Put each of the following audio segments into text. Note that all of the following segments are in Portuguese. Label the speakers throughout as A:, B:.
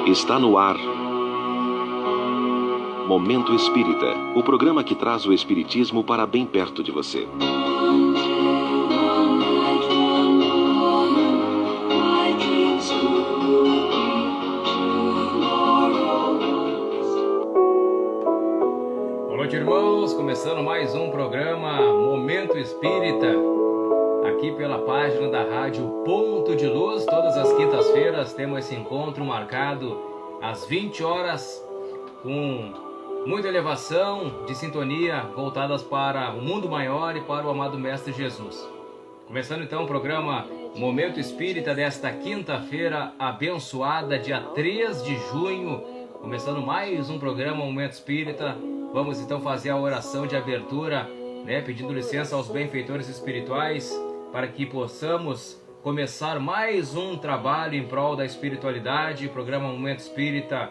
A: Está no ar Momento Espírita, o programa que traz o espiritismo para bem perto de você.
B: Boa noite, irmãos, começando mais um programa Momento Espírita, aqui pela página da Rádio Ponto de Luz. Todas as quintas-feiras temos esse encontro marcado às 20 horas, com muita elevação de sintonia voltadas para o mundo maior e para o amado Mestre Jesus. Começando então o programa Momento Espírita desta quinta-feira abençoada, dia 3 de junho, começando mais um programa Momento Espírita. Vamos então fazer a oração de abertura, pedindo licença aos benfeitores espirituais para que possamos começar mais um trabalho em prol da espiritualidade, programa Momento Espírita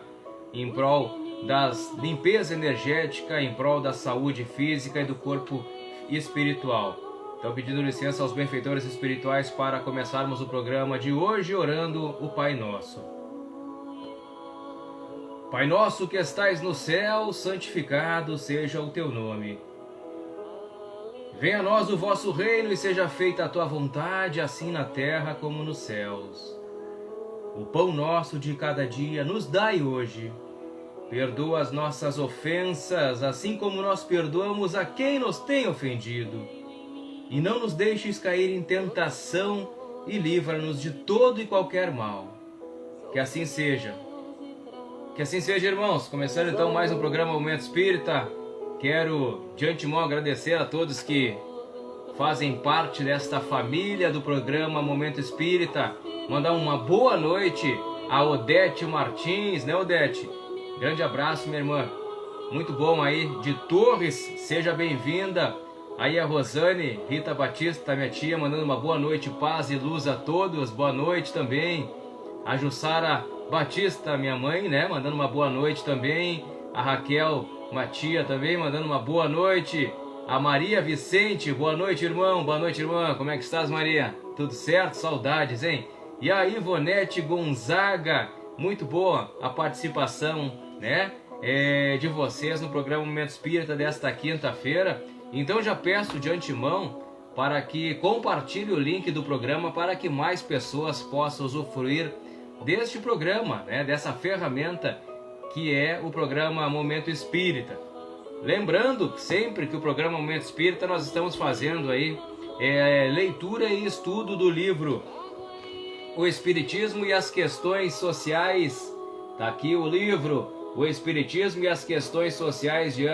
B: em prol da limpeza energética, em prol da saúde física e do corpo espiritual. Então, pedindo licença aos benfeitores espirituais para começarmos o programa de hoje orando o Pai Nosso. Pai nosso que estais no céu, santificado seja o teu nome. Venha a nós o vosso reino e seja feita a tua vontade, assim na terra como nos céus. O pão nosso de cada dia nos dai hoje. Perdoa as nossas ofensas, assim como nós perdoamos a quem nos tem ofendido. E não nos deixes cair em tentação e livra-nos de todo e qualquer mal. Que assim seja. Que assim seja, irmãos. Começando então mais um programa Momento Espírita. Quero de antemão agradecer a todos que fazem parte desta família do programa Momento Espírita. Mandar uma boa noite a Odete Martins, né, Odete? Grande abraço, minha irmã. Muito bom aí, de Torres, seja bem-vinda. Aí a Rosane Rita Batista, minha tia, mandando uma boa noite, paz e luz a todos. Boa noite também. A Jussara Batista, minha mãe, né, mandando uma boa noite também. A Raquel Matia também, mandando uma boa noite. A Maria Vicente, boa noite, irmão. Boa noite, irmã. Como é que estás, Maria? Tudo certo? Saudades, hein? E a Ivonete Gonzaga, muito boa a participação, de vocês no programa Momento Espírita desta quinta-feira. Então já peço de antemão para que compartilhe o link do programa para que mais pessoas possam usufruir deste programa, dessa ferramenta que é o programa Momento Espírita. Lembrando sempre que o programa Momento Espírita nós estamos fazendo aí leitura e estudo do livro O Espiritismo e as Questões Sociais. Tá aqui o livro O Espiritismo e as Questões Sociais de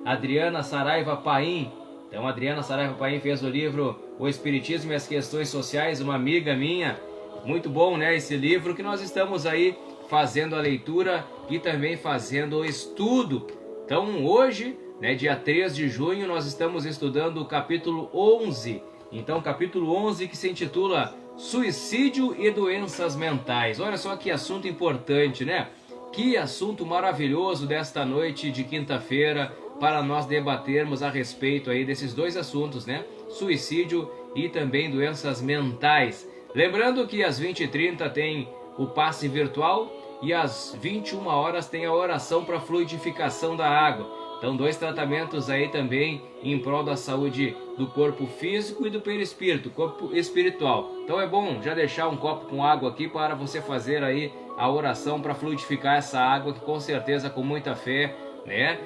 B: Adriana Saraiva Paim. Então, Adriana Saraiva Paim fez o livro O Espiritismo e as Questões Sociais, uma amiga minha. Muito bom, esse livro que nós estamos aí fazendo a leitura e também fazendo o estudo. Então, hoje, dia 3 de junho, nós estamos estudando o capítulo 11. Então, capítulo 11 que se intitula Suicídio e Doenças Mentais. Olha só que assunto importante, Que assunto maravilhoso desta noite de quinta-feira para nós debatermos a respeito aí desses dois assuntos, Suicídio e também doenças mentais. Lembrando que às 20h30 tem o passe virtual e às 21 horas tem a oração para fluidificação da água. Então, dois tratamentos aí também em prol da saúde do corpo físico e do perispírito, corpo espiritual. Então é bom já deixar um copo com água aqui para você fazer aí a oração para fluidificar essa água, que com certeza, com muita fé,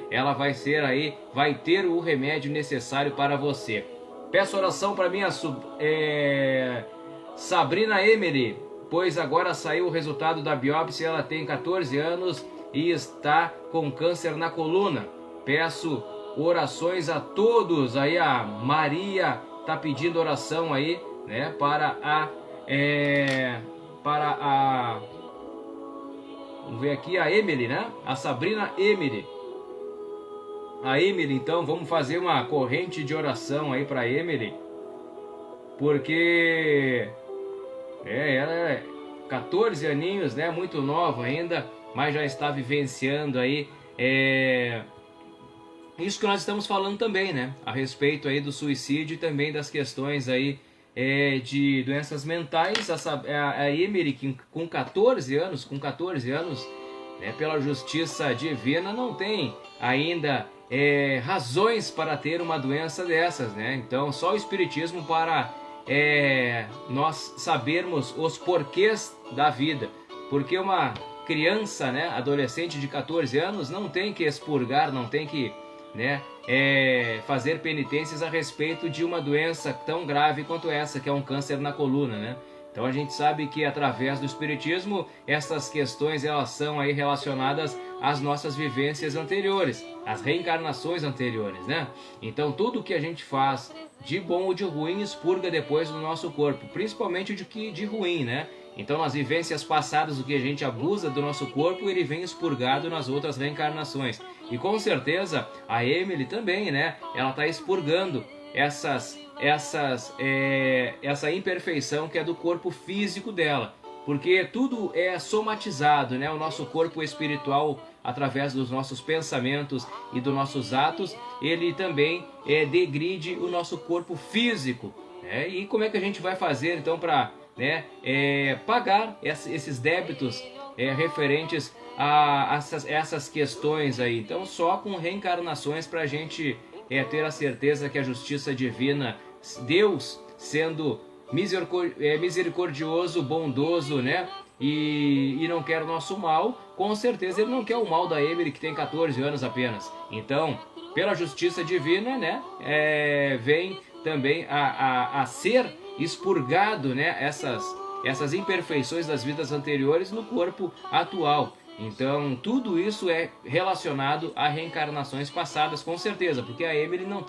B: ela vai ter o remédio necessário para você. Peço oração para minha Sabrina Emery, pois agora saiu o resultado da biópsia, ela tem 14 anos e está com câncer na coluna. Peço orações a todos, aí a Maria está pedindo oração aí, para vamos ver aqui a Emily, a Sabrina Emily. A Emily, então, vamos fazer uma corrente de oração aí para Emily, porque ela é 14 aninhos, muito nova ainda, mas já está vivenciando aí isso que nós estamos falando também, a respeito aí do suicídio e também das questões aí de doenças mentais. A Emily, com 14 anos, né, pela justiça divina, não tem ainda razões para ter uma doença dessas, né? Então, só o Espiritismo para nós sabermos os porquês da vida. Porque uma criança, né, adolescente de 14 anos, não tem que expurgar, não tem que, né, fazer penitências a respeito de uma doença tão grave quanto essa, que é um câncer na coluna, né? Então a gente sabe que através do Espiritismo essas questões elas são aí relacionadas às nossas vivências anteriores, às reencarnações anteriores, né? Então tudo que a gente faz de bom ou de ruim expurga depois no nosso corpo, principalmente de ruim, né? Então nas vivências passadas, o que a gente abusa do nosso corpo, ele vem expurgado nas outras reencarnações. E com certeza a Emily também, né? Ela está expurgando essa imperfeição que é do corpo físico dela, porque tudo é somatizado, né? O nosso corpo espiritual, através dos nossos pensamentos e dos nossos atos, ele também degride o nosso corpo físico, né? E como é que a gente vai fazer então para, né, pagar esses débitos referentes a essas questões aí? Então só com reencarnações para a gente ter a certeza que a justiça divina, Deus sendo misericordioso, bondoso, né? E não quer o nosso mal, com certeza ele não quer o mal da Emily, que tem 14 anos apenas. Então, pela justiça divina, né? Vem também a ser expurgado, né? Essas imperfeições das vidas anteriores no corpo atual. Então, tudo isso é relacionado a reencarnações passadas, com certeza, porque a Emily não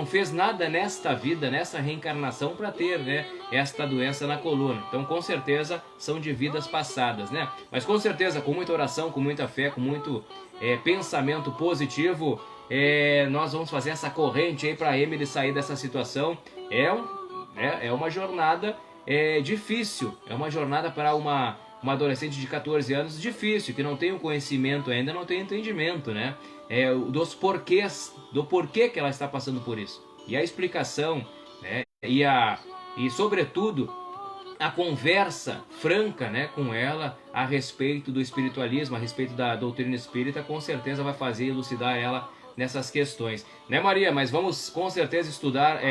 B: fez nada nesta vida, nessa reencarnação, para ter, né, esta doença na coluna. Então, com certeza, são de vidas passadas, né? Mas, com certeza, com muita oração, com muita fé, com muito pensamento positivo, nós vamos fazer essa corrente aí para a Emily sair dessa situação. É uma jornada difícil, é uma jornada para uma adolescente de 14 anos difícil, que não tem o conhecimento ainda, não tem entendimento, né? Dos porquês, do porquê que ela está passando por isso. E a explicação, né? E sobretudo, a conversa franca, né, com ela a respeito do espiritualismo, a respeito da doutrina espírita, com certeza vai fazer elucidar ela nessas questões, né, Maria? Mas vamos com certeza estudar,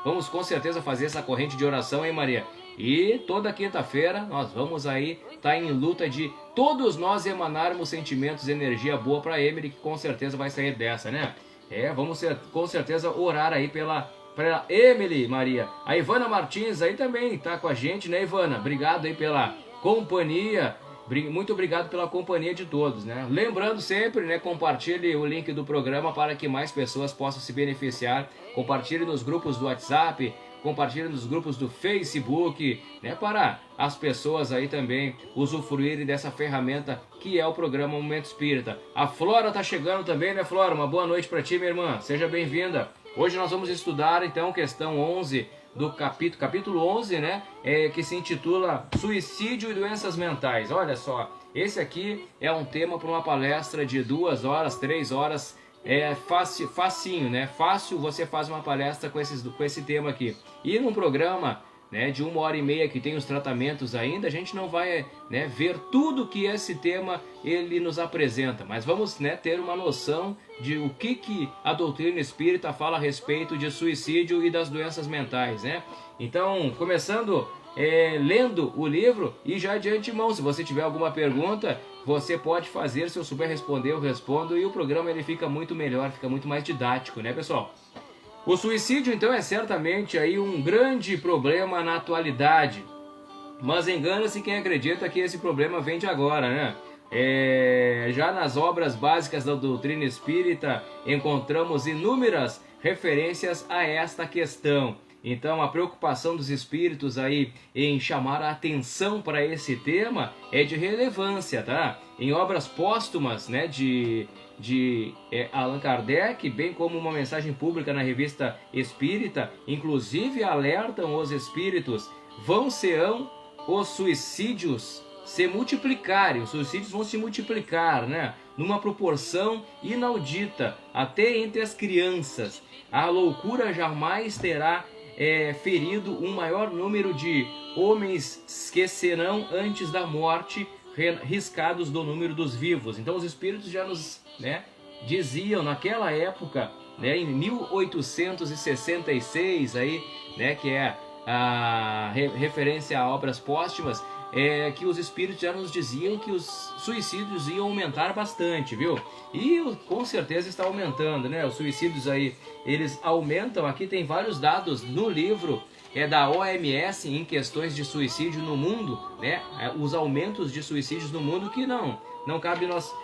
B: vamos com certeza fazer essa corrente de oração, hein, Maria? E toda quinta-feira nós vamos aí estar em luta de todos nós emanarmos sentimentos e energia boa para Emily, que com certeza vai sair dessa, né? Vamos com certeza orar aí pela Emily, Maria. A Ivana Martins aí também tá com a gente, né, Ivana? Obrigado aí pela companhia. Muito obrigado pela companhia de todos, né? Lembrando sempre, né, compartilhe o link do programa para que mais pessoas possam se beneficiar. Compartilhe nos grupos do WhatsApp, compartilhe nos grupos do Facebook, né, para as pessoas aí também usufruírem dessa ferramenta que é o programa Momento Espírita. A Flora tá chegando também, né, Flora? Uma boa noite para ti, minha irmã. Seja bem-vinda. Hoje nós vamos estudar, então, questão 11 do capítulo 11, né, que se intitula Suicídio e Doenças Mentais. Olha só, esse aqui é um tema para uma palestra de 2 horas, 3 horas, facinho, né? Fácil, você faz uma palestra com esse tema aqui. E num programa, né, de 1h30 que tem os tratamentos ainda, a gente não vai, né, ver tudo que esse tema ele nos apresenta, mas vamos, né, ter uma noção de o que a doutrina espírita fala a respeito de suicídio e das doenças mentais, né? Então, começando lendo o livro, e já de antemão, se você tiver alguma pergunta, você pode fazer. Se eu souber responder, eu respondo, e o programa ele fica muito melhor, fica muito mais didático, né, pessoal? O suicídio, então, é certamente aí um grande problema na atualidade, mas engana-se quem acredita que esse problema vem de agora, né? Já nas obras básicas da doutrina espírita encontramos inúmeras referências a esta questão. Então a preocupação dos espíritos aí em chamar a atenção para esse tema é de relevância, tá? Em obras póstumas, né, de Allan Kardec, bem como uma mensagem pública na revista Espírita, inclusive alertam os espíritos: vão-se-ão os suicídios se multiplicarem, os suicídios vão se multiplicar, né, numa proporção inaudita, até entre as crianças. A loucura jamais terá ferido um maior número de homens que serão antes da morte riscados do número dos vivos. Então os espíritos já nos, né, diziam naquela época, né, em 1866 aí, né, que é a referência a obras póstumas, que os espíritos já nos diziam que os suicídios iam aumentar bastante, viu? E com certeza está aumentando, né? Os suicídios aí, eles aumentam. Aqui tem vários dados no livro da OMS em questões de suicídio no mundo, né? Os aumentos de suicídios no mundo que não cabe nós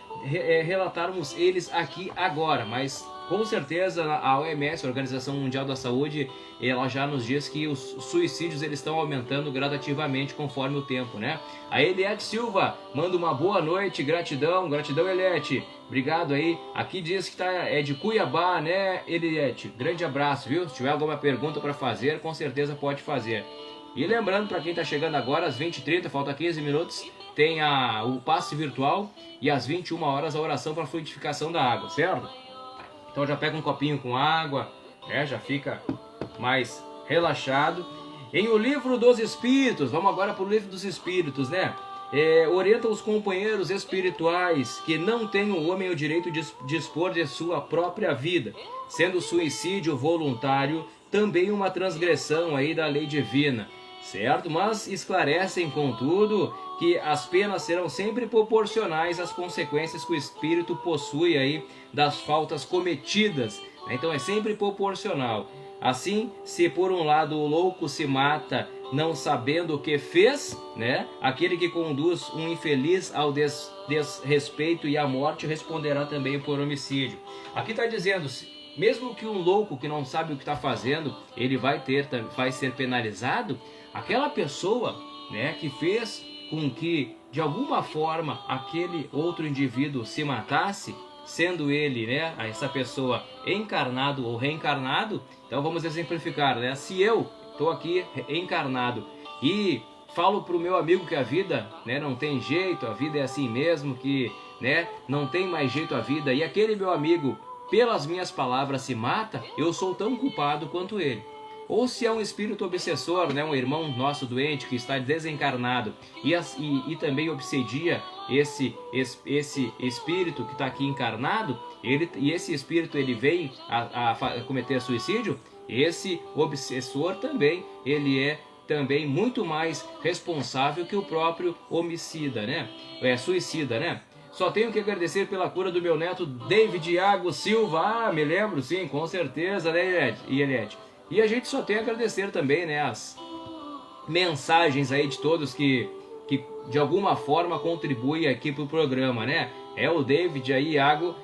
B: relatarmos eles aqui agora, mas com certeza a OMS, a Organização Mundial da Saúde, ela já nos diz que os suicídios eles estão aumentando gradativamente conforme o tempo, né? A Eliette Silva manda uma boa noite, gratidão Eliette, obrigado aí. Aqui diz que é de Cuiabá, né, Eliette? Grande abraço, viu? Se tiver alguma pergunta para fazer, com certeza pode fazer. E lembrando, para quem está chegando agora, às 20h30, falta 15 minutos, tem o passe virtual e às 21 horas a oração para fluidificação da água, certo? Então já pega um copinho com água, né? Já fica mais relaxado. Em O Livro dos Espíritos, vamos agora para o Livro dos Espíritos, né? Orienta os companheiros espirituais que não tem o homem o direito de dispor de sua própria vida, sendo suicídio voluntário também uma transgressão aí da lei divina, certo? Mas esclarecem, contudo, que as penas serão sempre proporcionais às consequências que o espírito possui aí das faltas cometidas, né? Então é sempre proporcional. Assim, se por um lado o louco se mata não sabendo o que fez, né? Aquele que conduz um infeliz ao desrespeito e à morte responderá também por homicídio. Aqui está dizendo, mesmo que um louco que não sabe o que está fazendo, ele vai ser penalizado, aquela pessoa, né, que fez com que de alguma forma aquele outro indivíduo se matasse, sendo ele, né, essa pessoa encarnado ou reencarnado. Então vamos exemplificar, né? Se eu estou aqui encarnado e falo para o meu amigo que a vida, né, não tem jeito, a vida é assim mesmo, que, né, não tem mais jeito a vida, e aquele meu amigo, pelas minhas palavras, se mata, eu sou tão culpado quanto ele. Ou se é um espírito obsessor, né, um irmão nosso doente que está desencarnado e também obsedia esse espírito que está aqui encarnado, e esse espírito ele vem a cometer suicídio, esse obsessor também, ele é também muito mais responsável que o próprio homicida, né? Suicida, né? Só tenho que agradecer pela cura do meu neto David Iago Silva. Ah, me lembro, sim, com certeza, né, Eliette? E a gente só tem a agradecer também, né, as mensagens aí de todos que de alguma forma contribuem aqui para o programa, né? O David aí, Iago,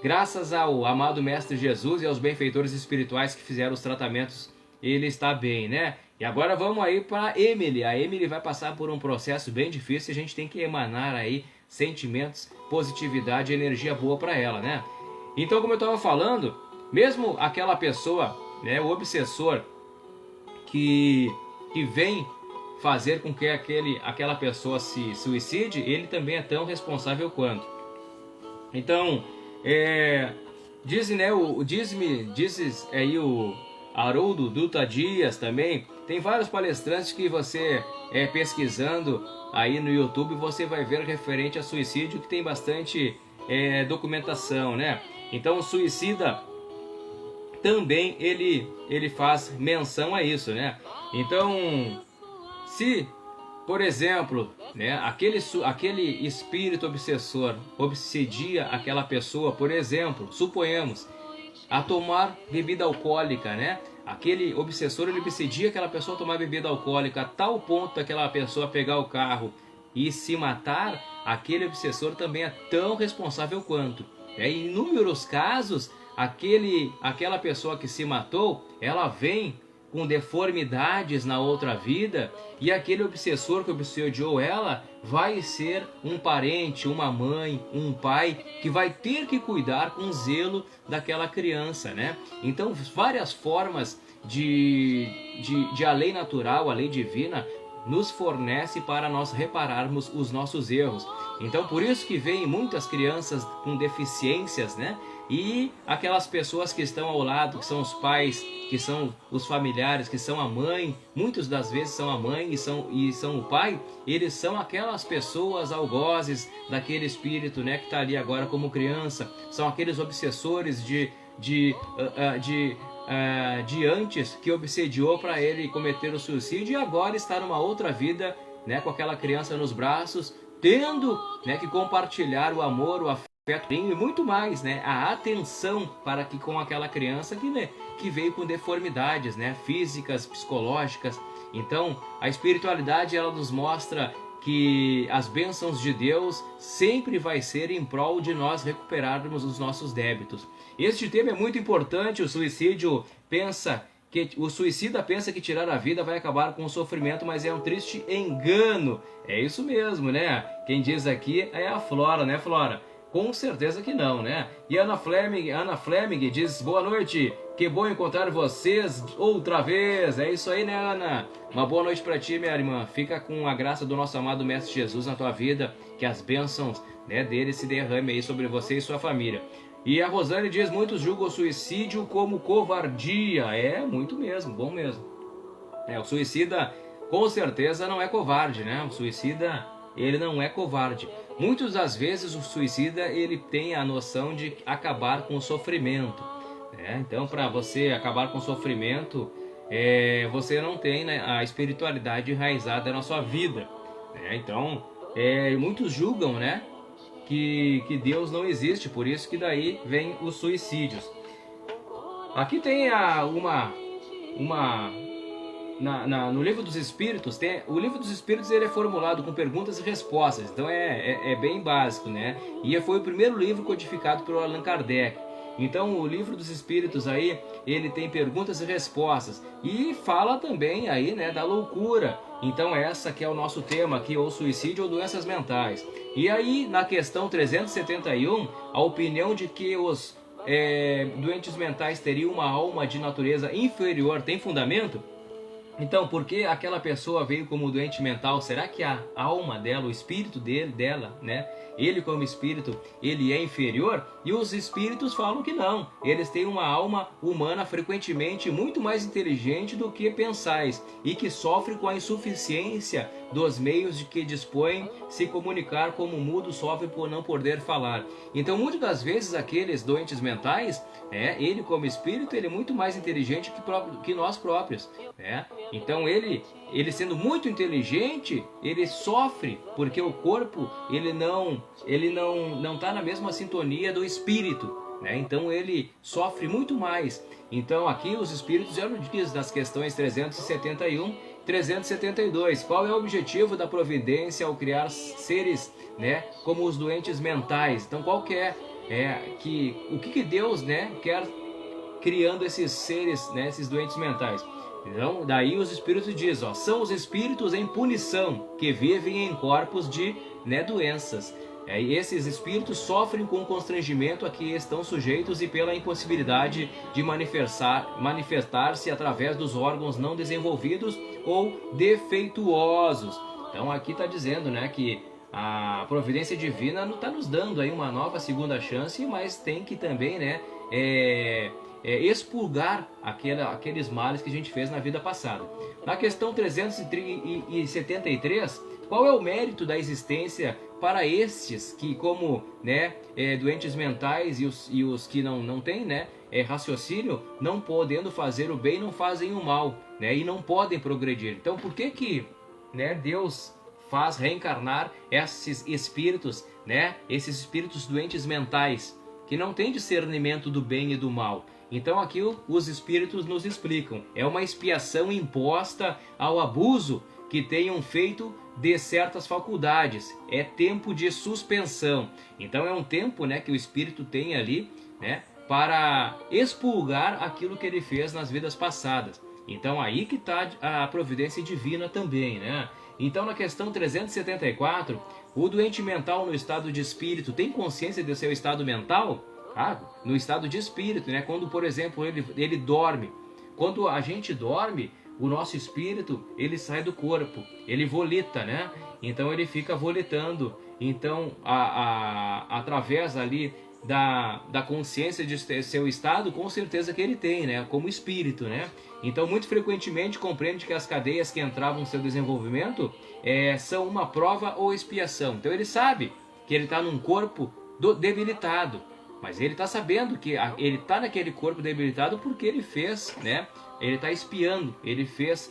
B: graças ao amado Mestre Jesus e aos benfeitores espirituais que fizeram os tratamentos, ele está bem, né? E agora vamos aí para a Emily. A Emily vai passar por um processo bem difícil e a gente tem que emanar aí sentimentos, positividade e energia boa para ela, né? Então, como eu estava falando, mesmo aquela pessoa, né, o obsessor que vem fazer com que aquela pessoa se suicide, ele também é tão responsável quanto. Então, diz aí o Haroldo Dutra Dias também, tem vários palestrantes que você pesquisando aí no YouTube, você vai ver referente a suicídio, que tem bastante documentação, né? Então o suicida também ele faz menção a isso, né? Então, se, por exemplo, né, aquele espírito obsessor obsedia aquela pessoa, por exemplo, suponhamos, a tomar bebida alcoólica, né? Aquele obsessor, ele obsedia aquela pessoa a tomar bebida alcoólica a tal ponto daquela pessoa pegar o carro e se matar, aquele obsessor também é tão responsável quanto. Em inúmeros casos, aquela pessoa que se matou, ela vem com deformidades na outra vida, e aquele obsessor que obsediou ela vai ser um parente, uma mãe, um pai que vai ter que cuidar com zelo daquela criança, né? Então, várias formas de a lei natural, a lei divina, nos fornece para nós repararmos os nossos erros. Então por isso que vem muitas crianças com deficiências, né? E aquelas pessoas que estão ao lado, que são os pais, que são os familiares, que são a mãe, muitas das vezes são a mãe e são o pai, eles são aquelas pessoas algozes daquele espírito, né, que está ali agora como criança, são aqueles obsessores de antes que obsediou para ele cometer o suicídio e agora está numa outra vida, né, com aquela criança nos braços, tendo, né, que compartilhar o amor, o afeto e muito mais, né, a atenção para que com aquela criança que veio com deformidades, né, físicas, psicológicas. Então a espiritualidade ela nos mostra que as bênçãos de Deus sempre vai ser em prol de nós recuperarmos os nossos débitos. Este tema é muito importante. O suicida pensa que tirar a vida vai acabar com o sofrimento, mas é um triste engano. É isso mesmo, né? Quem diz aqui é a Flora, né, Flora? Com certeza que não, né? E Ana Fleming diz: boa noite, que bom encontrar vocês outra vez. É isso aí, né, Ana? Uma boa noite para ti, minha irmã. Fica com a graça do nosso amado Mestre Jesus na tua vida, que as bênçãos, né, dele se derrame aí sobre você e sua família. E a Rosane diz: muitos julgam o suicídio como covardia. É, muito mesmo, bom mesmo. O suicida com certeza não é covarde, né? O suicida, ele não é covarde. Muitas das vezes o suicida ele tem a noção de acabar com o sofrimento, né? Então, para você acabar com o sofrimento, você não tem, né, a espiritualidade enraizada na sua vida, né? Então, muitos julgam, né, que Deus não existe, por isso que daí vem os suicídios. Aqui tem no Livro dos Espíritos, o Livro dos Espíritos ele é formulado com perguntas e respostas, então é bem básico, né? E foi o primeiro livro codificado por Allan Kardec. Então o Livro dos Espíritos aí, ele tem perguntas e respostas e fala também aí, né, da loucura. Então essa que é o nosso tema aqui, ou suicídio ou doenças mentais. E aí na questão 371, a opinião de que os doentes mentais teriam uma alma de natureza inferior tem fundamento? Então, por que aquela pessoa veio como doente mental? Será que a alma dela, o espírito dela, né? Ele como espírito, ele é inferior? E os espíritos falam que não. Eles têm uma alma humana frequentemente muito mais inteligente do que pensais e que sofre com a insuficiência dos meios de que dispõem se comunicar, como o mudo sofre por não poder falar. Então, muitas das vezes, aqueles doentes mentais, ele como espírito, ele é muito mais inteligente que nós próprios, né? Então, ele sendo muito inteligente, ele sofre porque o corpo ele não está na mesma sintonia do espírito, né? Então ele sofre muito mais. Então aqui os espíritos já nos diz das questões 371, 372, qual é o objetivo da providência ao criar seres, né, como os doentes mentais? Então qual que o que Deus, né, quer criando esses seres, né, esses doentes mentais? Então, daí os espíritos dizem, são os espíritos em punição que vivem em corpos de, né, doenças. Esses espíritos sofrem com o constrangimento a que estão sujeitos e pela impossibilidade de manifestar-se através dos órgãos não desenvolvidos ou defeituosos. Então aqui está dizendo, né, que a providência divina está nos dando aí uma nova segunda chance, mas tem que também, né, expurgar aqueles males que a gente fez na vida passada. Na questão 373, qual é o mérito da existência para estes que, como, né, doentes mentais e os que não têm, né, raciocínio, não podendo fazer o bem, não fazem o mal, né, e não podem progredir? Então por que, né, Deus faz reencarnar esses espíritos, né, esses espíritos doentes mentais que não têm discernimento do bem e do mal? Então aqui os espíritos nos explicam, é uma expiação imposta ao abuso que tenham feito de certas faculdades, é tempo de suspensão. Então é um tempo, né, que o espírito tem ali, né, para expurgar aquilo que ele fez nas vidas passadas. Então aí que está a providência divina também, né? Então na questão 374, o doente mental no estado de espírito tem consciência do seu estado mental? No estado de espírito, né? Quando, por exemplo, ele dorme. Quando a gente dorme, o nosso espírito, ele sai do corpo, ele volita, né? Então ele fica volitando. Então, através ali da consciência de seu estado, com certeza que ele tem, né? Como espírito, né? Então, muito frequentemente compreende que as cadeias que entravam no seu desenvolvimento são uma prova ou expiação. Então, ele sabe que ele está num corpo debilitado, mas ele está sabendo que ele está naquele corpo debilitado porque ele fez, né? Ele está espiando, ele fez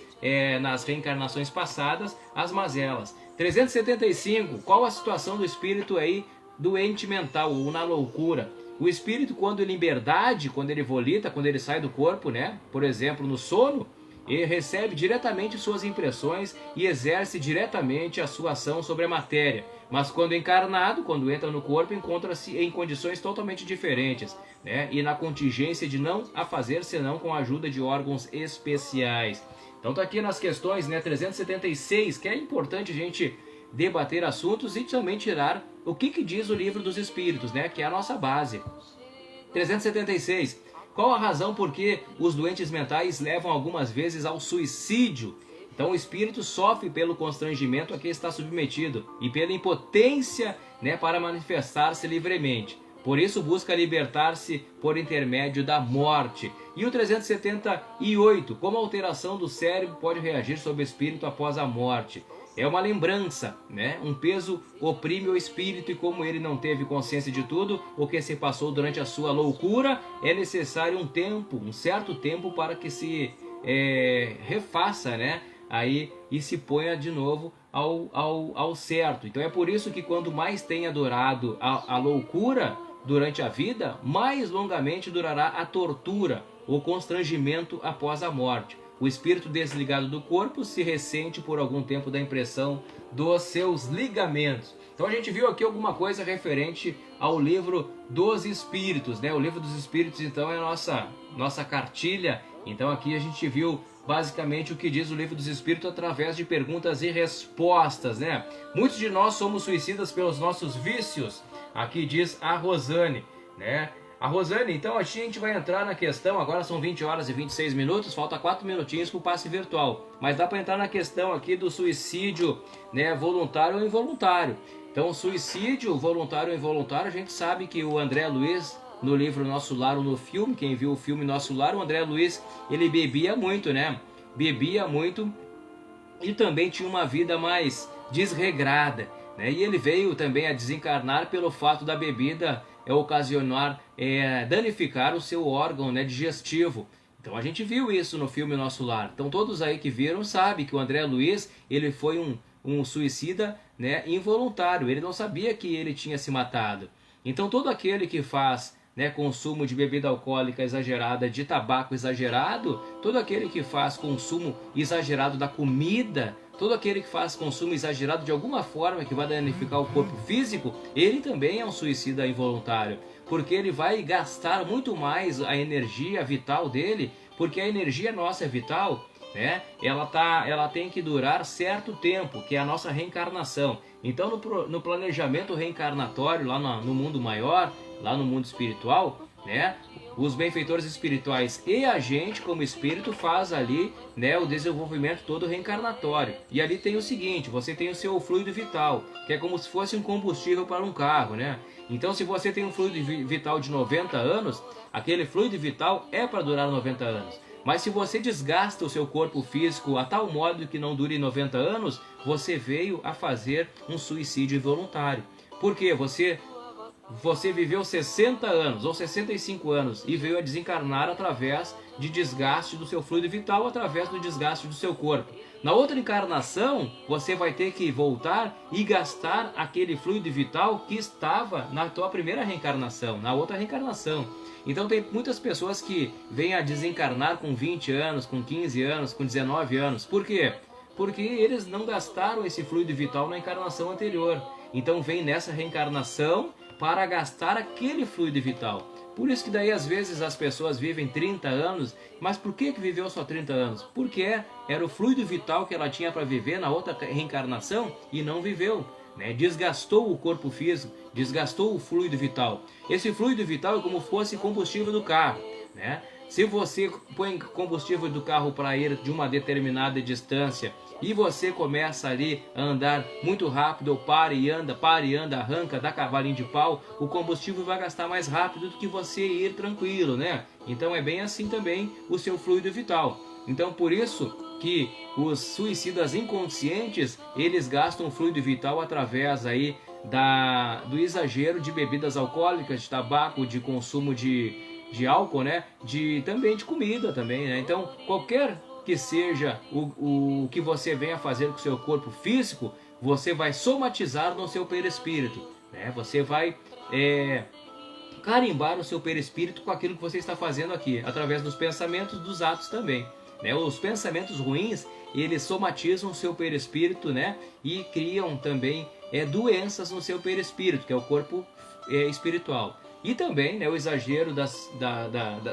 B: nas reencarnações passadas as mazelas. 375, qual a situação do espírito aí doente mental ou na loucura? O espírito, quando em liberdade, quando ele volita, quando ele sai do corpo, né? Por exemplo, no sono, ele recebe diretamente suas impressões e exerce diretamente a sua ação sobre a matéria. Mas quando encarnado, quando entra no corpo, encontra-se em condições totalmente diferentes, né? E na contingência de não a fazer senão com a ajuda de órgãos especiais. Então tá aqui nas questões, né, 376, que é importante a gente debater assuntos e também tirar o que diz o Livro dos Espíritos, né, que é a nossa base. 376. Qual a razão por que os doentes mentais levam algumas vezes ao suicídio? Então o espírito sofre pelo constrangimento a que está submetido e pela impotência, né, para manifestar-se livremente. Por isso busca libertar-se por intermédio da morte. E o 378, como a alteração do cérebro pode reagir sobre o espírito após a morte? É uma lembrança, né? Um peso oprime o espírito e como ele não teve consciência de tudo o que se passou durante a sua loucura, é necessário um certo tempo para que se refaça, né? Aí e se ponha de novo ao certo. Então é por isso que quando mais tem adorado a loucura durante a vida, mais longamente durará a tortura, o constrangimento após a morte. O espírito desligado do corpo se ressente por algum tempo da impressão dos seus ligamentos. Então a gente viu aqui alguma coisa referente ao Livro dos Espíritos, né? O Livro dos Espíritos, então, é a nossa cartilha. Então aqui a gente viu basicamente o que diz o Livro dos Espíritos através de perguntas e respostas, né? Muitos de nós somos suicidas pelos nossos vícios. Aqui diz a Rosane, né? A Rosane, então a gente vai entrar na questão, agora são 20 horas e 26 minutos, falta 4 minutinhos para o passe virtual. Mas dá para entrar na questão aqui do suicídio, né, voluntário ou involuntário. Então suicídio voluntário ou involuntário, a gente sabe que o André Luiz, no livro Nosso Lar ou no filme, quem viu o filme Nosso Lar, o André Luiz, ele bebia muito, né? Bebia muito e também tinha uma vida mais desregrada, né? E ele veio também a desencarnar pelo fato da bebida ocasionar, danificar o seu órgão, né, digestivo. Então a gente viu isso no filme Nosso Lar. Então todos aí que viram sabem que o André Luiz, ele foi um suicida, né, involuntário. Ele não sabia que ele tinha se matado. Então todo aquele que faz, né, consumo de bebida alcoólica exagerada, de tabaco exagerado, todo aquele que faz consumo exagerado da comida, todo aquele que faz consumo exagerado de alguma forma que vai danificar o corpo físico, ele também é um suicida involuntário, porque ele vai gastar muito mais a energia vital dele, porque a energia nossa é vital, né? Ela tem que durar certo tempo, que é a nossa reencarnação. Então no planejamento reencarnatório lá no mundo maior, lá no mundo espiritual, né, os benfeitores espirituais e a gente como espírito faz ali, né, o desenvolvimento todo reencarnatório. E ali tem o seguinte, você tem o seu fluido vital, que é como se fosse um combustível para um carro, né? Então se você tem um fluido vital de 90 anos, aquele fluido vital é para durar 90 anos. Mas se você desgasta o seu corpo físico a tal modo que não dure 90 anos, você veio a fazer um suicídio involuntário. Por quê? Você viveu 60 anos ou 65 anos e veio a desencarnar através de desgaste do seu fluido vital, através do desgaste do seu corpo. Na outra encarnação, você vai ter que voltar e gastar aquele fluido vital que estava na tua primeira reencarnação, na outra reencarnação. Então tem muitas pessoas que vêm a desencarnar com 20 anos, com 15 anos, com 19 anos. Por quê? Porque eles não gastaram esse fluido vital na encarnação anterior. Então vem nessa reencarnação para gastar aquele fluido vital. Por isso que daí às vezes as pessoas vivem 30 anos, mas por que viveu só 30 anos? Porque era o fluido vital que ela tinha para viver na outra reencarnação e não viveu, né? Desgastou o corpo físico, desgastou o fluido vital. Esse fluido vital é como se fosse combustível do carro, né? Se você põe combustível do carro para ir de uma determinada distância e você começa ali a andar muito rápido, ou para e anda, arranca, dá cavalinho de pau, o combustível vai gastar mais rápido do que você ir tranquilo, né? Então é bem assim também o seu fluido vital. Então por isso que os suicidas inconscientes, eles gastam fluido vital através aí do exagero de bebidas alcoólicas, de tabaco, de consumo de álcool, né? Também de comida também, né? Então, qualquer que seja o que você venha fazer com o seu corpo físico, você vai somatizar no seu perispírito, né? Você vai carimbar o seu perispírito com aquilo que você está fazendo aqui, através dos pensamentos, dos atos também, né? Os pensamentos ruins, eles somatizam o seu perispírito, né? E criam também doenças no seu perispírito, que é o corpo espiritual. E também, né, o exagero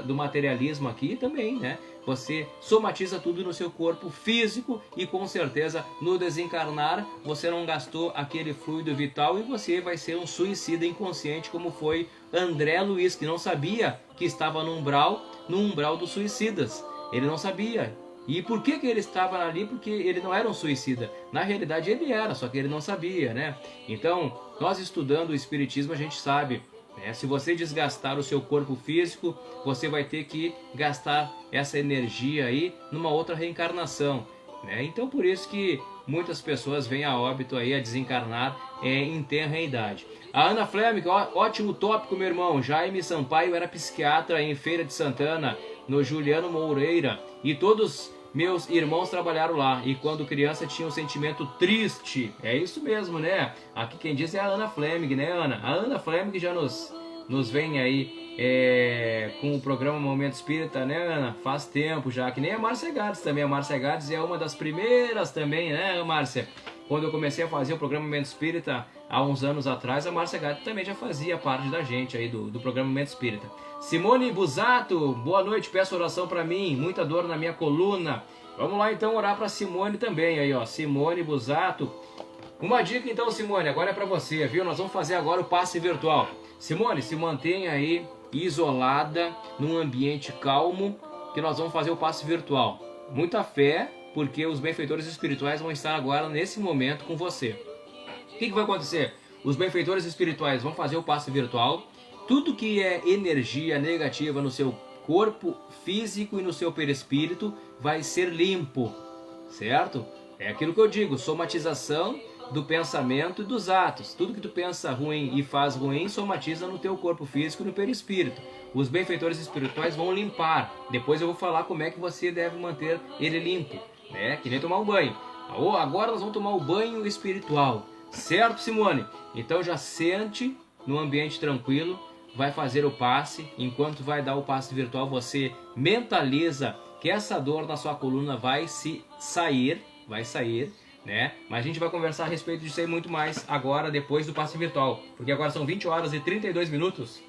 B: do materialismo aqui também, né? Você somatiza tudo no seu corpo físico e com certeza no desencarnar você não gastou aquele fluido vital e você vai ser um suicida inconsciente, como foi André Luiz, que não sabia que estava no umbral dos suicidas. Ele não sabia. E por que ele estava ali? Porque ele não era um suicida. Na realidade ele era, só que ele não sabia, né? Então, nós estudando o Espiritismo, a gente sabe, né? Se você desgastar o seu corpo físico, você vai ter que gastar essa energia aí numa outra reencarnação, né? Então, por isso que muitas pessoas vêm a óbito aí, a desencarnar em tenra idade. A Ana Fleming, ótimo tópico, meu irmão. Jaime Sampaio era psiquiatra em Feira de Santana, no Juliano Moreira, e todos meus irmãos trabalharam lá, e quando criança tinha um sentimento triste. É isso mesmo, né? Aqui quem diz é a Ana Fleming, né, Ana? A Ana Fleming já nos vem aí com o programa Momento Espírita, né, Ana? Faz tempo já, que nem a Márcia Gades também. A Márcia Gades é uma das primeiras também, né, Márcia? Quando eu comecei a fazer o programa Momento Espírita, há uns anos atrás, a Márcia Gades também já fazia parte da gente aí do programa Momento Espírita. Simone Busato, boa noite, peço oração para mim, muita dor na minha coluna. Vamos lá então orar para Simone também aí, ó, Simone Busato. Uma dica então, Simone, agora é para você, viu? Nós vamos fazer agora o passe virtual. Simone, se mantenha aí isolada, num ambiente calmo, que nós vamos fazer o passe virtual. Muita fé, porque os benfeitores espirituais vão estar agora nesse momento com você. O que vai acontecer? Os benfeitores espirituais vão fazer o passe virtual. Tudo que é energia negativa no seu corpo físico e no seu perispírito vai ser limpo, certo? É aquilo que eu digo, somatização do pensamento e dos atos. Tudo que tu pensa ruim e faz ruim, somatiza no teu corpo físico e no perispírito. Os benfeitores espirituais vão limpar. Depois eu vou falar como é que você deve manter ele limpo, né? Que nem tomar um banho. Agora nós vamos tomar o banho espiritual, certo, Simone? Então já sente no ambiente tranquilo, vai fazer o passe. Enquanto vai dar o passe virtual, você mentaliza que essa dor na sua coluna vai sair, né? Mas a gente vai conversar a respeito disso aí muito mais agora, depois do passe virtual, porque agora são 20 horas e 32 minutos.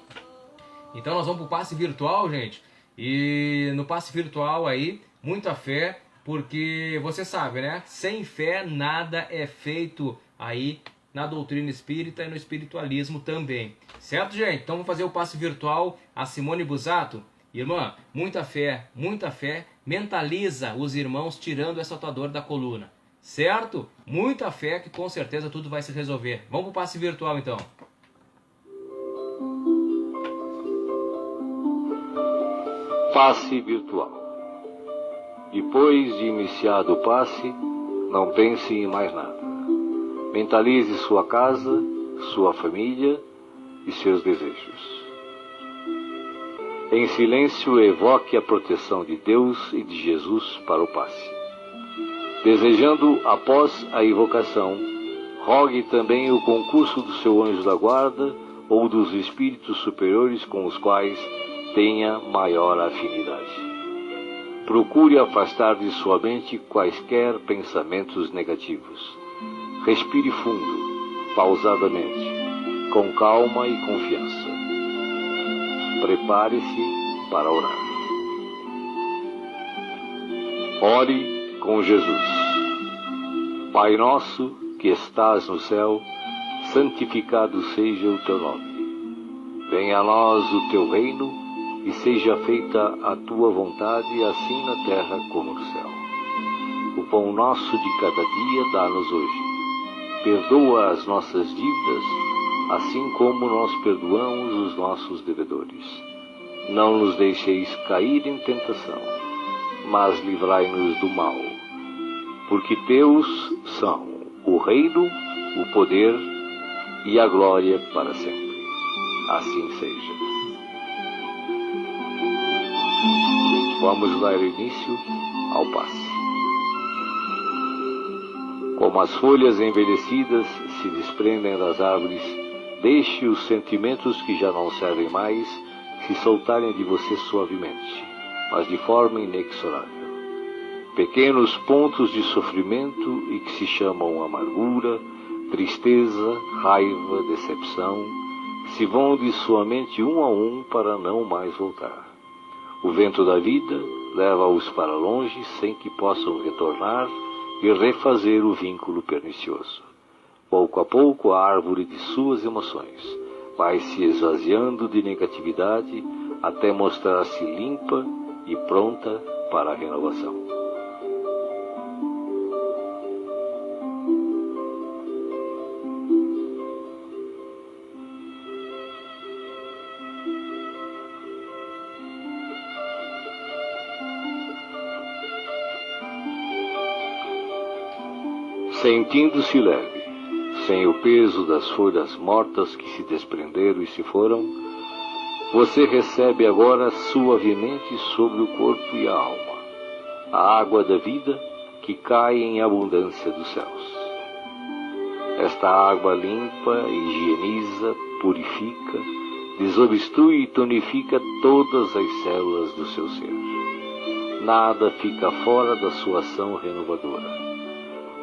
B: Então nós vamos pro passe virtual, gente. E no passe virtual aí, muita fé, porque você sabe, né? Sem fé nada é feito aí na doutrina espírita e no espiritualismo também. Certo, gente? Então vamos fazer o passe virtual. A Simone Busato. Irmã, muita fé, mentaliza os irmãos tirando essa tua dor da coluna. Certo? Muita fé que com certeza tudo vai se resolver. Vamos pro passe virtual então.
C: Passe virtual. Depois de iniciado o passe, não pense em mais nada. Mentalize sua casa, sua família e seus desejos. Em silêncio, evoque a proteção de Deus e de Jesus para o passe. Desejando, após a invocação, rogue também o concurso do seu anjo da guarda ou dos espíritos superiores com os quais tenha maior afinidade. Procure afastar de sua mente quaisquer pensamentos negativos. Respire fundo, pausadamente, com calma e confiança. Prepare-se para orar. Ore com Jesus. Pai nosso que estás no céu, santificado seja o teu nome. Venha a nós o teu reino e seja feita a tua vontade, assim na terra como no céu. O pão nosso de cada dia dá-nos hoje. Perdoa as nossas dívidas, assim como nós perdoamos os nossos devedores. Não nos deixeis cair em tentação, mas livrai-nos do mal. Porque teus são o reino, o poder e a glória para sempre. Assim seja. Vamos dar início ao passe. Como as folhas envelhecidas se desprendem das árvores, deixe os sentimentos que já não servem mais se soltarem de você suavemente, mas de forma inexorável. Pequenos pontos de sofrimento e que se chamam amargura, tristeza, raiva, decepção, se vão de sua mente um a um para não mais voltar. O vento da vida leva-os para longe sem que possam retornar e refazer o vínculo pernicioso. Pouco a pouco a árvore de suas emoções vai se esvaziando de negatividade até mostrar-se limpa e pronta para a renovação. Sentindo-se leve, sem o peso das folhas mortas que se desprenderam e se foram, você recebe agora suavemente sobre o corpo e a alma a água da vida que cai em abundância dos céus. Esta água limpa, higieniza, purifica, desobstrui e tonifica todas as células do seu ser. Nada fica fora da sua ação renovadora.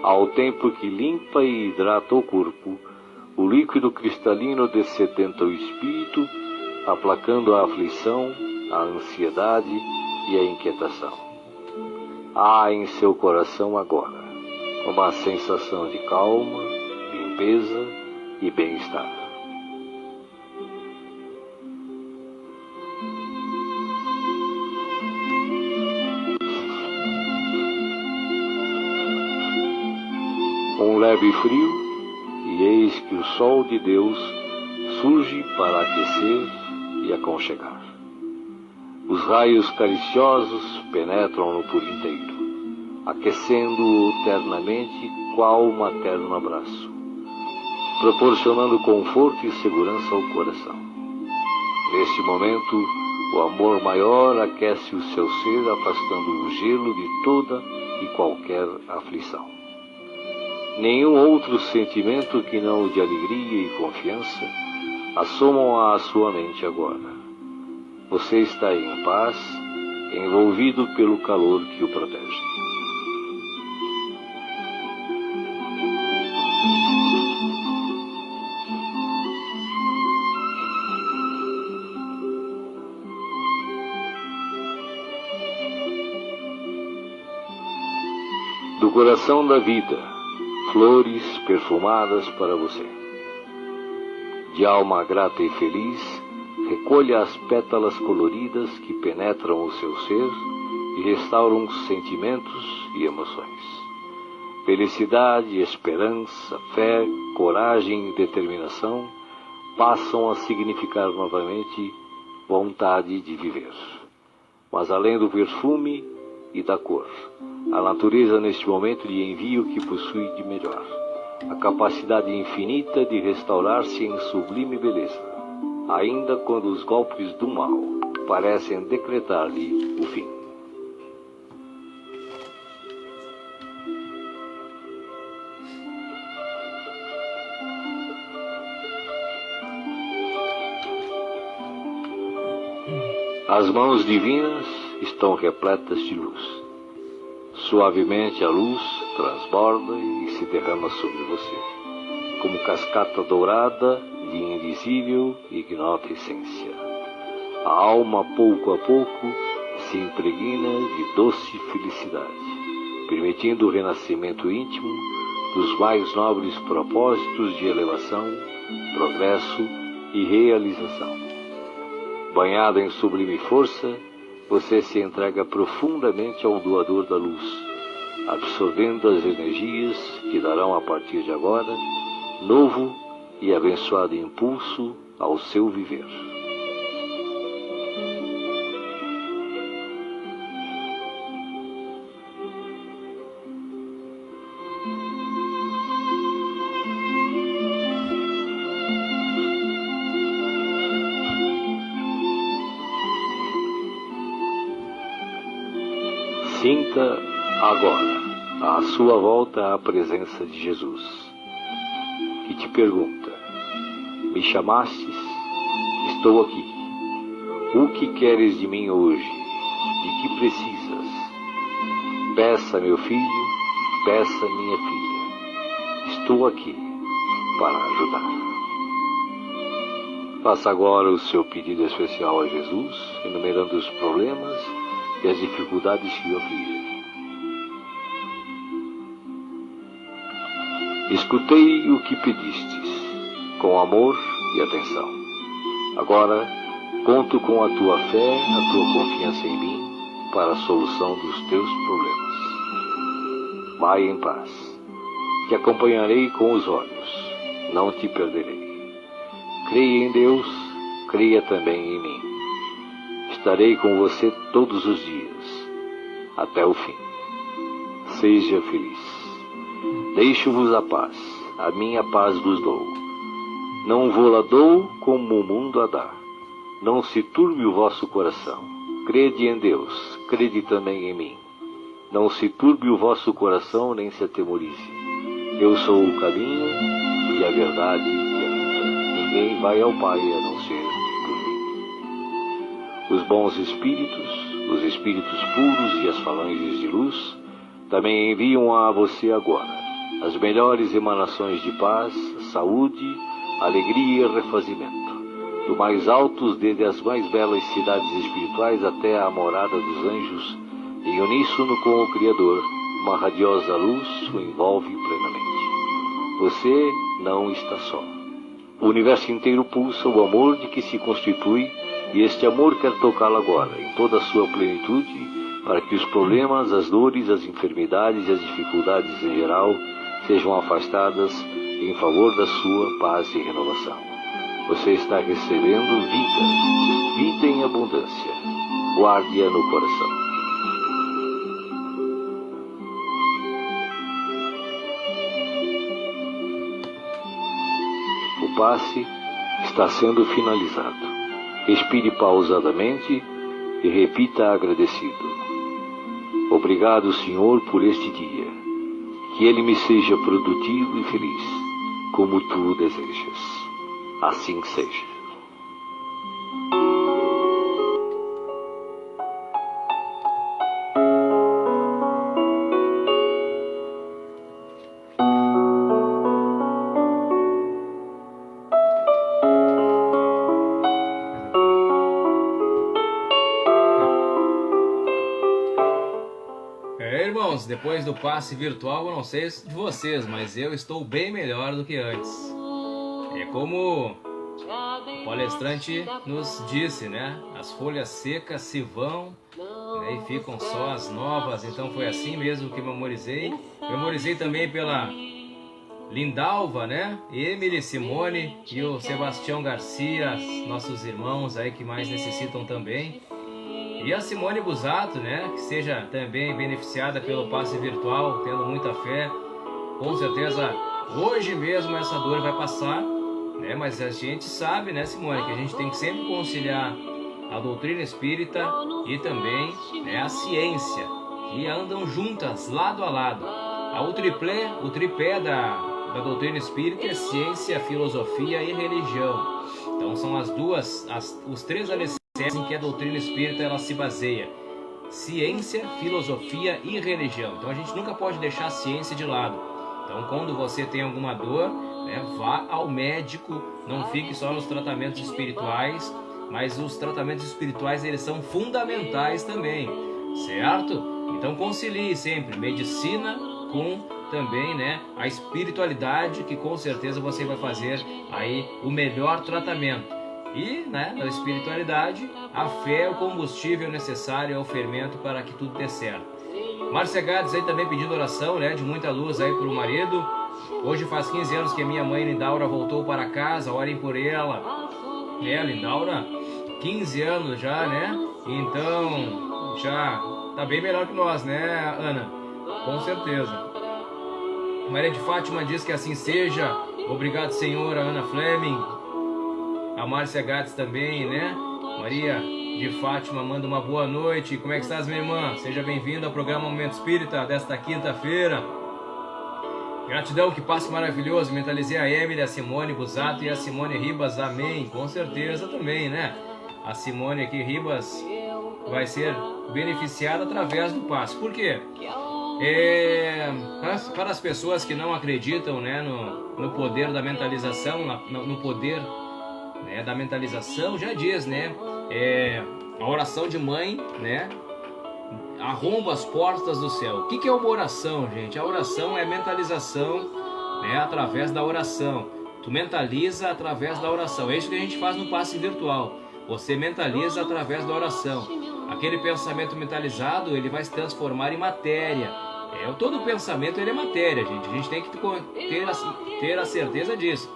C: Ao tempo que limpa e hidrata o corpo, o líquido cristalino dessedenta o espírito, aplacando a aflição, a ansiedade e a inquietação. Há em seu coração agora uma sensação de calma, limpeza e bem-estar. Um leve frio, e eis que o sol de Deus surge para aquecer e aconchegar. Os raios cariciosos penetram-no por inteiro, aquecendo-o ternamente qual um materno abraço, proporcionando conforto e segurança ao coração. Neste momento, o amor maior aquece o seu ser, afastando o gelo de toda e qualquer aflição. Nenhum outro sentimento que não o de alegria e confiança assomam à sua mente agora. Você está em paz, envolvido pelo calor que o protege. Do coração da vida, flores perfumadas para você. De alma grata e feliz, recolha as pétalas coloridas que penetram o seu ser e restauram sentimentos e emoções. Felicidade, esperança, fé, coragem e determinação passam a significar novamente vontade de viver. Mas além do perfume e da cor, a natureza neste momento lhe envia o que possui de melhor, a capacidade infinita de restaurar-se em sublime beleza, ainda quando os golpes do mal parecem decretar-lhe o fim. As mãos divinas estão repletas de luz. Suavemente a luz transborda e se derrama sobre você, como cascata dourada de invisível e ignota essência. A alma, pouco a pouco, se impregna de doce felicidade, permitindo o renascimento íntimo dos mais nobres propósitos de elevação, progresso e realização. Banhada em sublime força, você se entrega profundamente ao doador da luz, absorvendo as energias que darão a partir de agora novo e abençoado impulso ao seu viver. Sinta agora, à sua volta, a presença de Jesus, que te pergunta: me chamastes? Estou aqui. O que queres de mim hoje? De que precisas? Peça, meu filho, peça, minha filha. Estou aqui para ajudar. Faça agora o seu pedido especial a Jesus, enumerando os problemas e as dificuldades que o afligem. Escutei o que pedistes, com amor e atenção. Agora, conto com a tua fé, a tua confiança em mim, para a solução dos teus problemas. Vai em paz. Te acompanharei com os olhos, não te perderei. Creia em Deus, creia também em mim. Estarei com você todos os dias, até o fim. Seja feliz. Deixo-vos a paz, a minha paz vos dou. Não vou-la dou como o mundo a dá. Não se turbe o vosso coração. Crede em Deus, crede também em mim. Não se turbe o vosso coração, nem se atemorize. Eu sou o caminho e a verdade e a vida. Ninguém vai ao Pai a não ser por mim. Os bons espíritos, os espíritos puros e as falanges de luz também enviam a você agora as melhores emanações de paz, saúde, alegria e refazimento, do mais altos desde as mais belas cidades espirituais até a morada dos anjos, em uníssono com o Criador. Uma radiosa luz o envolve plenamente. Você não está só. O universo inteiro pulsa o amor de que se constitui, e este amor quer tocá-lo agora, em toda a sua plenitude, para que os problemas, as dores, as enfermidades e as dificuldades em geral sejam afastadas em favor da sua paz e renovação. Você está recebendo vida, vida em abundância. Guarde-a no coração. O passe está sendo finalizado. Respire pausadamente e repita agradecido: obrigado, Senhor, por este dia. Que ele me seja produtivo e feliz, como tu desejas. Assim seja.
B: Irmãos, depois do passe virtual, eu não sei de vocês, mas eu estou bem melhor do que antes. É como o palestrante nos disse, né? As folhas secas se vão, né? E ficam só as novas. Então foi assim mesmo que memorizei. Memorizei também pela Lindalva, né? Emily, Simone e o Sebastião Garcia, nossos irmãos aí que mais necessitam também. E a Simone Busato, né, que seja também beneficiada pelo passe virtual, tendo muita fé. Com certeza, hoje mesmo essa dor vai passar, né? Mas a gente sabe, né, Simone, que a gente tem que sempre conciliar a doutrina espírita e também, né, a ciência, que andam juntas, lado a lado. O tripé da doutrina espírita é ciência, filosofia e religião. Então são os três alicerces em que a doutrina espírita ela se baseia: ciência, filosofia e religião. Então a gente nunca pode deixar a ciência de lado. Então quando você tem alguma dor, né, vá ao médico, não fique só nos tratamentos espirituais, mas os tratamentos espirituais eles são fundamentais também, certo? Então concilie sempre medicina com também, né, a espiritualidade, que com certeza você vai fazer aí o melhor tratamento. E, né, na espiritualidade, a fé é o combustível necessário ao fermento para que tudo dê certo. Márcia Gades aí também pedindo oração, né, de muita luz aí pro marido. Hoje faz 15 anos que a minha mãe Lindaura voltou para casa, orem por ela. Lindaura, 15 anos já, né? Então, já tá bem melhor que nós, né, Ana? Com certeza. Maria de Fátima diz que assim seja. Obrigado, Senhor, a Ana Fleming. A Márcia Gades também, né? Maria de Fátima manda uma boa noite. Como é que estás, minha irmã? Seja bem-vinda ao programa Momento Espírita desta quinta-feira. Gratidão, que passe maravilhoso. Mentalizei a Emily, a Simone Busato e a Simone Ribas. Amém. Com certeza também, né? A Simone aqui, Ribas, vai ser beneficiada através do passe. Por quê? Para as pessoas que não acreditam, né, no poder da mentalização, no poder, né, da mentalização, já diz, né? A oração de mãe, né, arromba as portas do céu. O que é uma oração, gente? A oração é mentalização, né, através da oração. Tu mentaliza através da oração. É isso que a gente faz no passe virtual. Você mentaliza através da oração. Aquele pensamento mentalizado, ele vai se transformar em matéria. Todo pensamento, ele é matéria, gente. A gente tem que ter a certeza disso.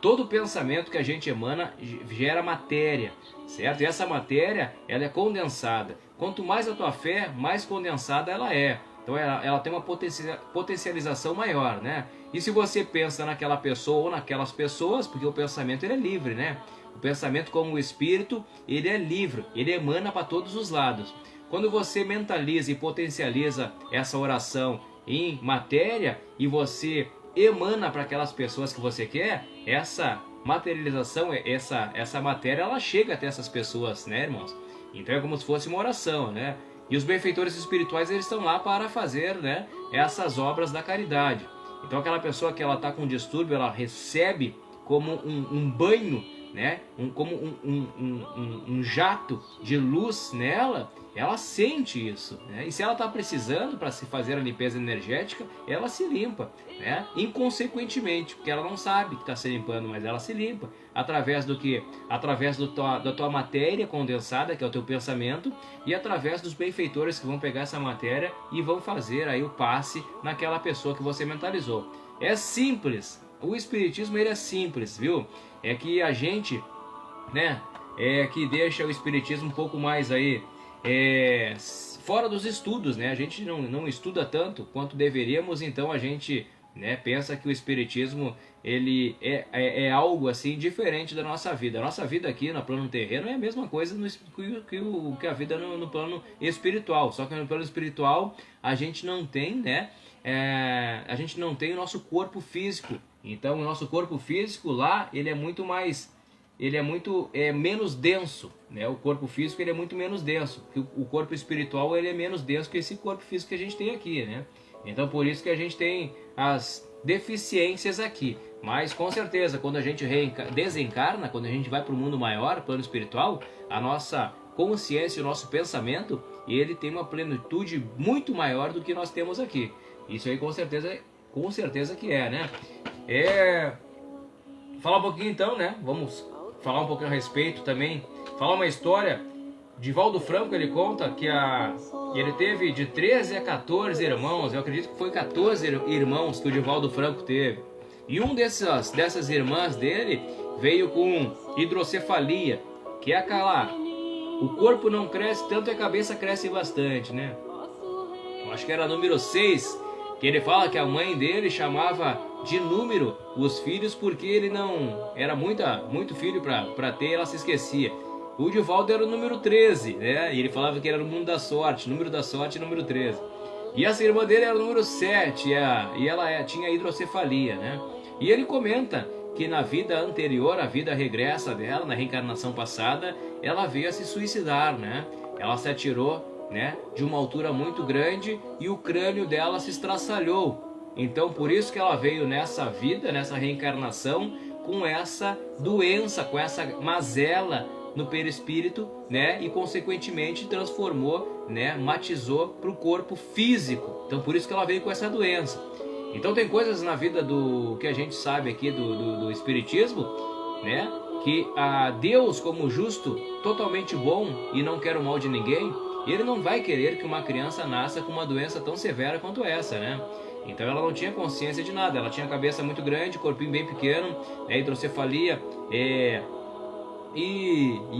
B: Todo pensamento que a gente emana gera matéria, certo? E essa matéria, ela é condensada. Quanto mais a tua fé, mais condensada ela é. Então ela tem uma potencialização maior, né? E se você pensa naquela pessoa ou naquelas pessoas, porque o pensamento, ele é livre, né? O pensamento, como o espírito, ele é livre, ele emana para todos os lados. Quando você mentaliza e potencializa essa oração em matéria e você emana para aquelas pessoas que você quer, essa materialização, essa matéria, ela chega até essas pessoas, né, irmãos? Então é como se fosse uma oração, né? E os benfeitores espirituais, eles estão lá para fazer, né, essas obras da caridade. Então aquela pessoa que ela está com distúrbio, ela recebe como um banho, né, como um jato de luz nela. Ela sente isso, né? E se ela está precisando para se fazer a limpeza energética, ela se limpa, né? Inconsequentemente, porque ela não sabe que está se limpando, mas ela se limpa. Através do que? Através da tua matéria condensada, que é o teu pensamento, e através dos benfeitores que vão pegar essa matéria e vão fazer aí o passe naquela pessoa que você mentalizou. É simples. O espiritismo, ele é simples, viu? É que a gente, né, que deixa o espiritismo um pouco mais aí fora dos estudos, né? A gente não estuda tanto quanto deveríamos, então a gente, né, pensa que o espiritismo, ele é algo assim diferente da nossa vida. A nossa vida aqui no plano terreno é a mesma coisa que a vida no plano espiritual, só que no plano espiritual a gente não tem, né? A gente não tem o nosso corpo físico. Então o nosso corpo físico lá, ele é menos denso, né? O corpo físico, ele é muito menos denso. O corpo espiritual, ele é menos denso que esse corpo físico que a gente tem aqui, né? Então por isso que a gente tem as deficiências aqui. Mas com certeza, quando a gente desencarna, quando a gente vai para o mundo maior, plano espiritual, a nossa consciência, o nosso pensamento, ele tem uma plenitude muito maior do que nós temos aqui. Isso aí com certeza que é, né? Falar um pouquinho então, né? Vamos falar um pouquinho a respeito também. Falar uma história. Divaldo Franco, ele conta que ele teve de 13 a 14 irmãos. Eu acredito que foi 14 irmãos que o Divaldo Franco teve. E um dessas irmãs dele veio com hidrocefalia, que é aquela... O corpo não cresce tanto e a cabeça cresce bastante, né? Eu acho que era número 6, que ele fala que a mãe dele chamava de número os filhos porque ele não... Era muito filho para ter, ela se esquecia. O Divaldo era o número 13, né? E ele falava que era o número da sorte número 13. E essa irmã dele era o número 7, e ela tinha hidrocefalia, né? E ele comenta que na vida anterior, a vida regressa dela, na reencarnação passada, ela veio a se suicidar, né? Ela se atirou, né, de uma altura muito grande e o crânio dela se estraçalhou. Então por isso que ela veio nessa vida, nessa reencarnação, com essa doença, com essa mazela no perispírito, né, e consequentemente transformou, né, matizou para o corpo físico. Então por isso que ela veio com essa doença. Então tem coisas na vida do que a gente sabe aqui do espiritismo né, que a Deus, como justo, totalmente bom e não quer o mal de ninguém, ele não vai querer que uma criança nasça com uma doença tão severa quanto essa, né? Então ela não tinha consciência de nada, ela tinha a cabeça muito grande, corpinho bem pequeno, né, hidrocefalia, e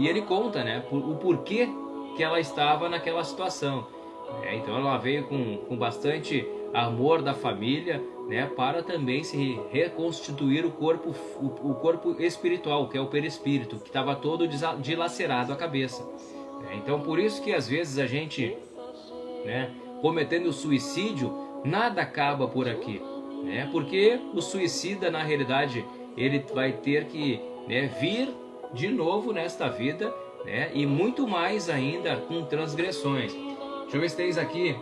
B: ele conta, né, o porquê que ela estava naquela situação. Então ela veio com bastante amor da família, né, para também se reconstituir o corpo espiritual, que é o perispírito, que estava todo dilacerado a cabeça. Então por isso que às vezes a gente, né, cometendo suicídio, nada acaba por aqui, né, porque o suicida, na realidade, ele vai ter que, né, vir de novo nesta vida, né, e muito mais ainda com transgressões. Deixa eu ver se tem isso aqui.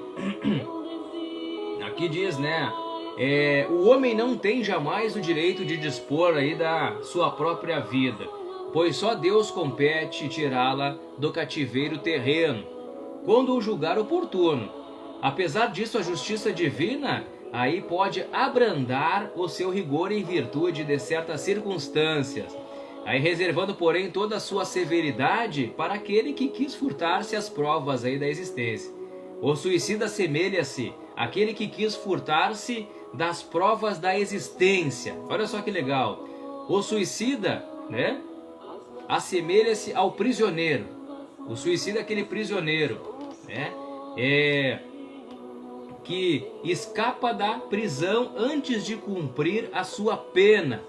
B: Aqui diz, né, o homem não tem jamais o direito de dispor aí da sua própria vida, pois só Deus compete tirá-la do cativeiro terreno, quando o julgar oportuno. Apesar disso, a justiça divina aí pode abrandar o seu rigor em virtude de certas circunstâncias, aí reservando, porém, toda a sua severidade para aquele que quis furtar-se às provas aí da existência. O suicida assemelha-se àquele que quis furtar-se das provas da existência. Olha só que legal. O suicida, né, assemelha-se ao prisioneiro. O suicida é aquele prisioneiro, né, que escapa da prisão antes de cumprir a sua pena.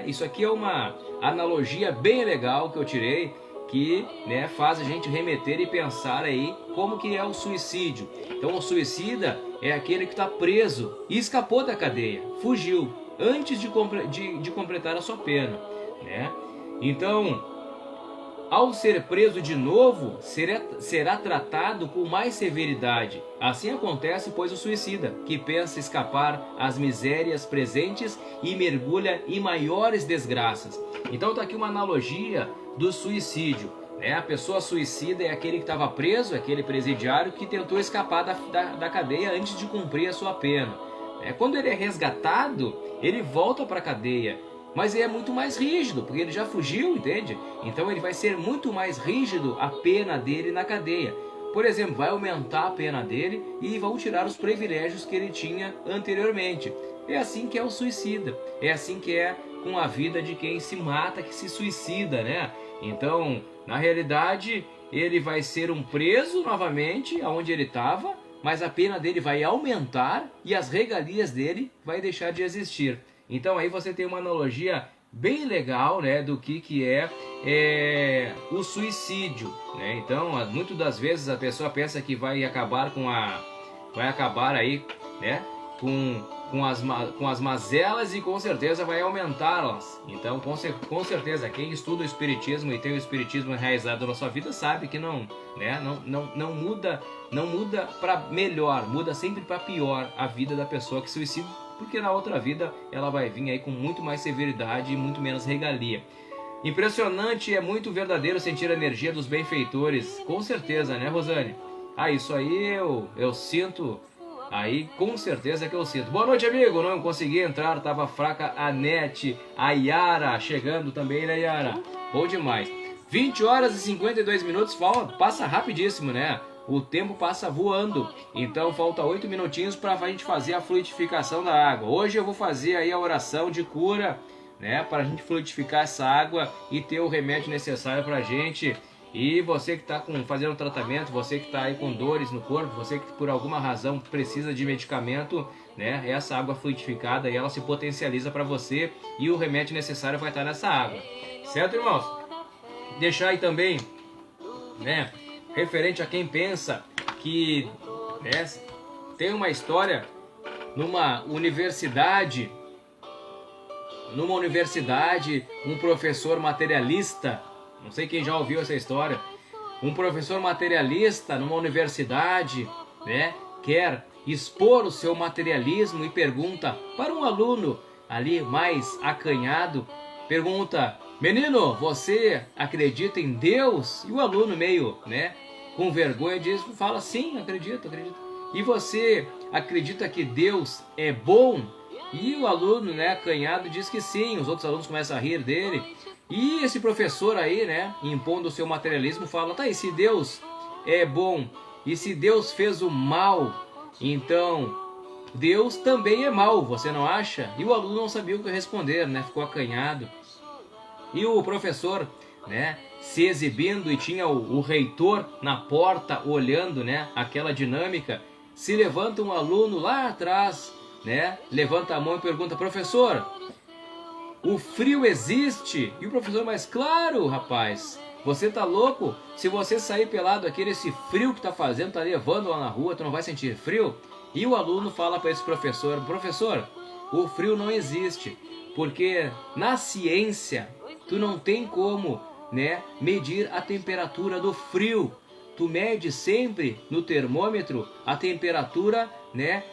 B: Isso aqui é uma analogia bem legal que eu tirei, que, né, faz a gente remeter e pensar aí como que é o suicídio. Então o suicida é aquele que está preso e escapou da cadeia, fugiu antes de completar a sua pena, né? Então, ao ser preso de novo, será tratado com mais severidade. Assim acontece, pois, o suicida, que pensa escapar às misérias presentes e mergulha em maiores desgraças. Então está aqui uma analogia do suicídio, né? A pessoa suicida é aquele que estava preso, aquele presidiário que tentou escapar da cadeia antes de cumprir a sua pena. Quando ele é resgatado, ele volta para a cadeia, mas ele é muito mais rígido, porque ele já fugiu, entende? Então ele vai ser muito mais rígido a pena dele na cadeia. Por exemplo, vai aumentar a pena dele e vão tirar os privilégios que ele tinha anteriormente. É assim que é o suicida, é assim que é com a vida de quem se mata, que se suicida, né? Então, na realidade, ele vai ser um preso novamente, aonde ele estava, mas a pena dele vai aumentar e as regalias dele vai deixar de existir. Então aí você tem uma analogia bem legal, né, do que é o suicídio, né? Então, muitas das vezes a pessoa pensa que vai acabar aí, né, com as mazelas e com certeza vai aumentá-las. Então, com certeza, quem estuda o espiritismo e tem o espiritismo enraizado na sua vida sabe que não muda para melhor, muda sempre para pior a vida da pessoa que suicida, porque na outra vida ela vai vir aí com muito mais severidade e muito menos regalia. Impressionante, é muito verdadeiro sentir a energia dos benfeitores, com certeza, né, Rosane? Isso aí eu sinto, aí com certeza que eu sinto. Boa noite, amigo, não consegui entrar, tava fraca a net. A Yara chegando também, né, Yara? Bom demais. 20 horas e 52 minutos, passa rapidíssimo, né? O tempo passa voando, então falta 8 minutinhos para a gente fazer a fluidificação da água. Hoje eu vou fazer aí a oração de cura, né, para a gente fluidificar essa água e ter o remédio necessário para a gente. E você que está fazendo tratamento, você que está aí com dores no corpo, você que por alguma razão precisa de medicamento, né, essa água fluidificada e ela se potencializa para você e o remédio necessário vai estar nessa água. Certo, irmãos? Deixar aí também, né, referente a quem pensa que, né, tem uma história numa universidade, um professor materialista, não sei quem já ouviu essa história, um professor materialista numa universidade, né, quer expor o seu materialismo e pergunta para um aluno ali mais acanhado, pergunta: menino, você acredita em Deus? E o aluno meio, né, com vergonha fala: sim, acredito. E você acredita que Deus é bom? E o aluno, né, acanhado, diz que sim. Os outros alunos começam a rir dele. E esse professor aí, né, impondo o seu materialismo, fala: tá, e se Deus é bom, e se Deus fez o mal, então Deus também é mal, você não acha? E o aluno não sabia o que responder, né, ficou acanhado. E o professor, né, se exibindo, e tinha o reitor na porta olhando, né, aquela dinâmica. Se levanta um aluno lá atrás, né, levanta a mão e pergunta: professor, o frio existe? E o professor: mas claro, rapaz, você tá louco? Se você sair pelado aqui nesse frio que tá fazendo, tá levando lá na rua, tu não vai sentir frio? E o aluno fala para esse professor: professor, o frio não existe, porque na ciência tu não tem como, né, medir a temperatura do frio. Tu mede sempre no termômetro a temperatura, né,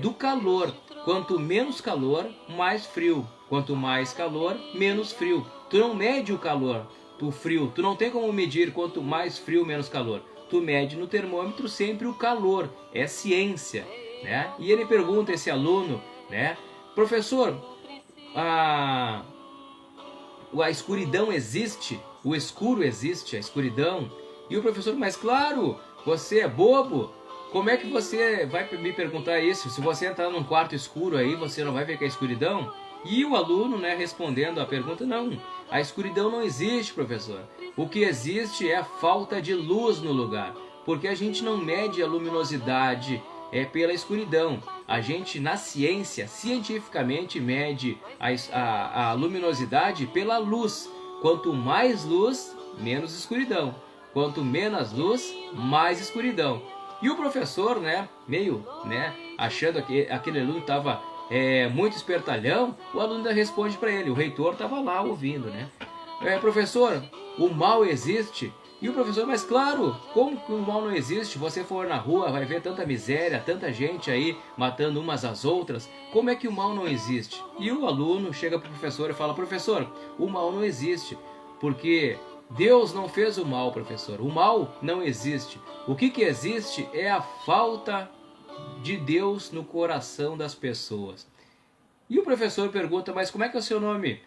B: do calor. Quanto menos calor, mais frio. Quanto mais calor, menos frio. Tu não mede o calor, o frio. Tu não tem como medir quanto mais frio, menos calor. Tu mede no termômetro sempre o calor. É ciência, né? E ele pergunta a esse aluno, né, professor, a escuridão existe? O escuro existe, a escuridão? E o professor: mas claro, você é bobo. Como é que você vai me perguntar isso? Se você entrar num quarto escuro aí, você não vai ver que é escuridão? E o aluno, né, respondendo a pergunta: não, a escuridão não existe, professor. O que existe é a falta de luz no lugar, porque a gente não mede a luminosidade pela escuridão. A gente, na ciência, cientificamente mede a luminosidade pela luz. Quanto mais luz, menos escuridão. Quanto menos luz, mais escuridão. E o professor, né, meio, né, achando que aquele aluno estava muito espertalhão, o aluno ainda responde para ele. O reitor estava lá ouvindo, né? Professor, o mal existe? E o professor: mas claro, como que o mal não existe? Você for na rua, vai ver tanta miséria, tanta gente aí matando umas às outras. Como é que o mal não existe? E o aluno chega para o professor e fala: professor, o mal não existe, porque Deus não fez o mal, professor. O mal não existe. O que existe é a falta de Deus no coração das pessoas. E o professor pergunta: mas como é que é o seu nome?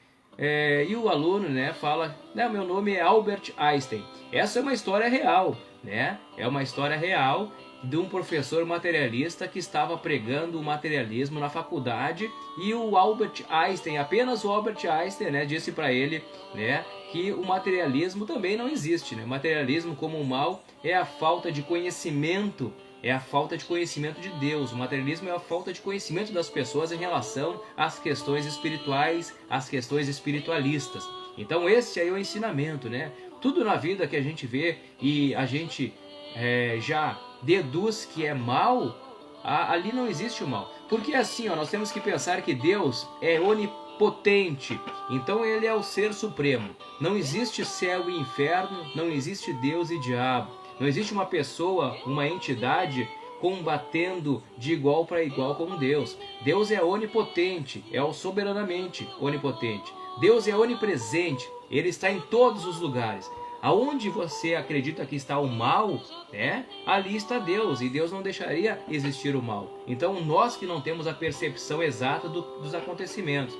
B: E o aluno, né, fala: não, meu nome é Albert Einstein. Essa é uma história real, né? É uma história real de um professor materialista que estava pregando o materialismo na faculdade, e o Albert Einstein, apenas o Albert Einstein, né, disse para ele, né, que o materialismo também não existe, né? O materialismo como o mal é a falta de conhecimento, é a falta de conhecimento de Deus. O materialismo é a falta de conhecimento das pessoas em relação às questões espirituais, às questões espiritualistas. Então esse aí é o ensinamento, né? Tudo na vida que a gente vê e a gente já deduz que é mal, ali não existe o mal. Porque assim, ó, nós temos que pensar que Deus é onipotente, então ele é o ser supremo. Não existe céu e inferno, não existe Deus e diabo. Não existe uma pessoa, uma entidade combatendo de igual para igual com Deus. Deus é onipotente, é o soberanamente onipotente. Deus é onipresente, ele está em todos os lugares. Aonde você acredita que está o mal, ali está Deus, e Deus não deixaria existir o mal. Então nós que não temos a percepção exata dos acontecimentos,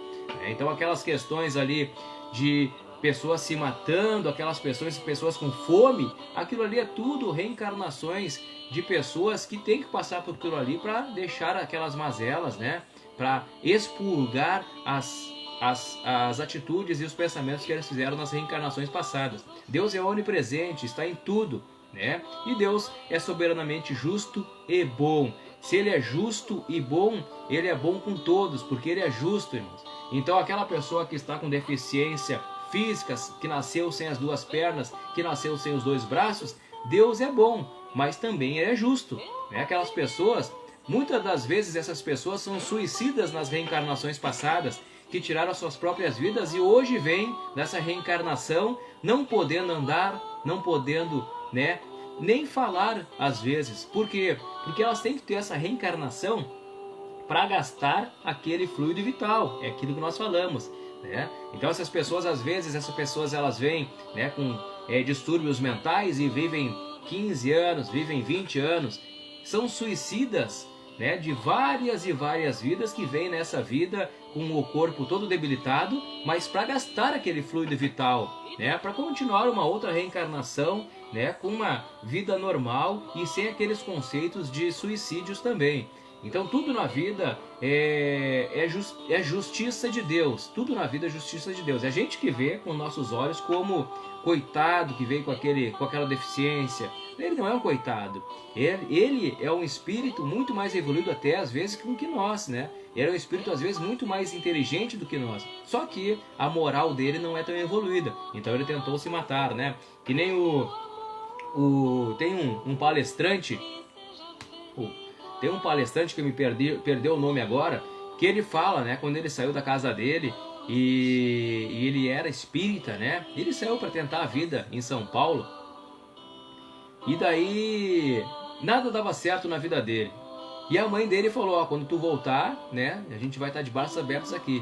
B: então aquelas questões ali de pessoas se matando, aquelas pessoas com fome, aquilo ali é tudo reencarnações de pessoas que têm que passar por aquilo ali para deixar aquelas mazelas, né? Para expurgar as atitudes e os pensamentos que eles fizeram nas reencarnações passadas. Deus é onipresente, está em tudo, né? E Deus é soberanamente justo e bom. Se ele é justo e bom, ele é bom com todos, porque ele é justo, irmãos. Então aquela pessoa que está com deficiência físicas, que nasceu sem as duas pernas, que nasceu sem os dois braços, Deus é bom, mas também é justo, né? Aquelas pessoas, muitas das vezes essas pessoas são suicidas nas reencarnações passadas, que tiraram as suas próprias vidas e hoje vêm nessa reencarnação não podendo andar, não podendo, né, nem falar às vezes. Por quê? Porque elas têm que ter essa reencarnação para gastar aquele fluido vital, é aquilo que nós falamos. Então essas pessoas, às vezes, elas vêm, né, com distúrbios mentais e vivem 15 anos, vivem 20 anos, são suicidas né, de várias e várias vidas que vêm nessa vida com o corpo todo debilitado, mas para gastar aquele fluido vital, né, para continuar uma outra reencarnação, né, com uma vida normal e sem aqueles conceitos de suicídios também. Então tudo na vida é justiça de Deus. Tudo na vida é justiça de Deus. É a gente que vê com nossos olhos como coitado que veio com aquela deficiência. Ele não é um coitado. Ele é um espírito muito mais evoluído até às vezes que nós, né? Ele é um espírito às vezes muito mais inteligente do que nós. Só que a moral dele não é tão evoluída. Então ele tentou se matar, né? Que nem tem um palestrante... Tem um palestrante que me perdeu o nome agora, que ele fala, né, quando ele saiu da casa dele e ele era espírita, né? Ele saiu para tentar a vida em São Paulo. E daí nada dava certo na vida dele. E a mãe dele falou, ó, quando tu voltar, né, a gente vai estar de braços abertos aqui.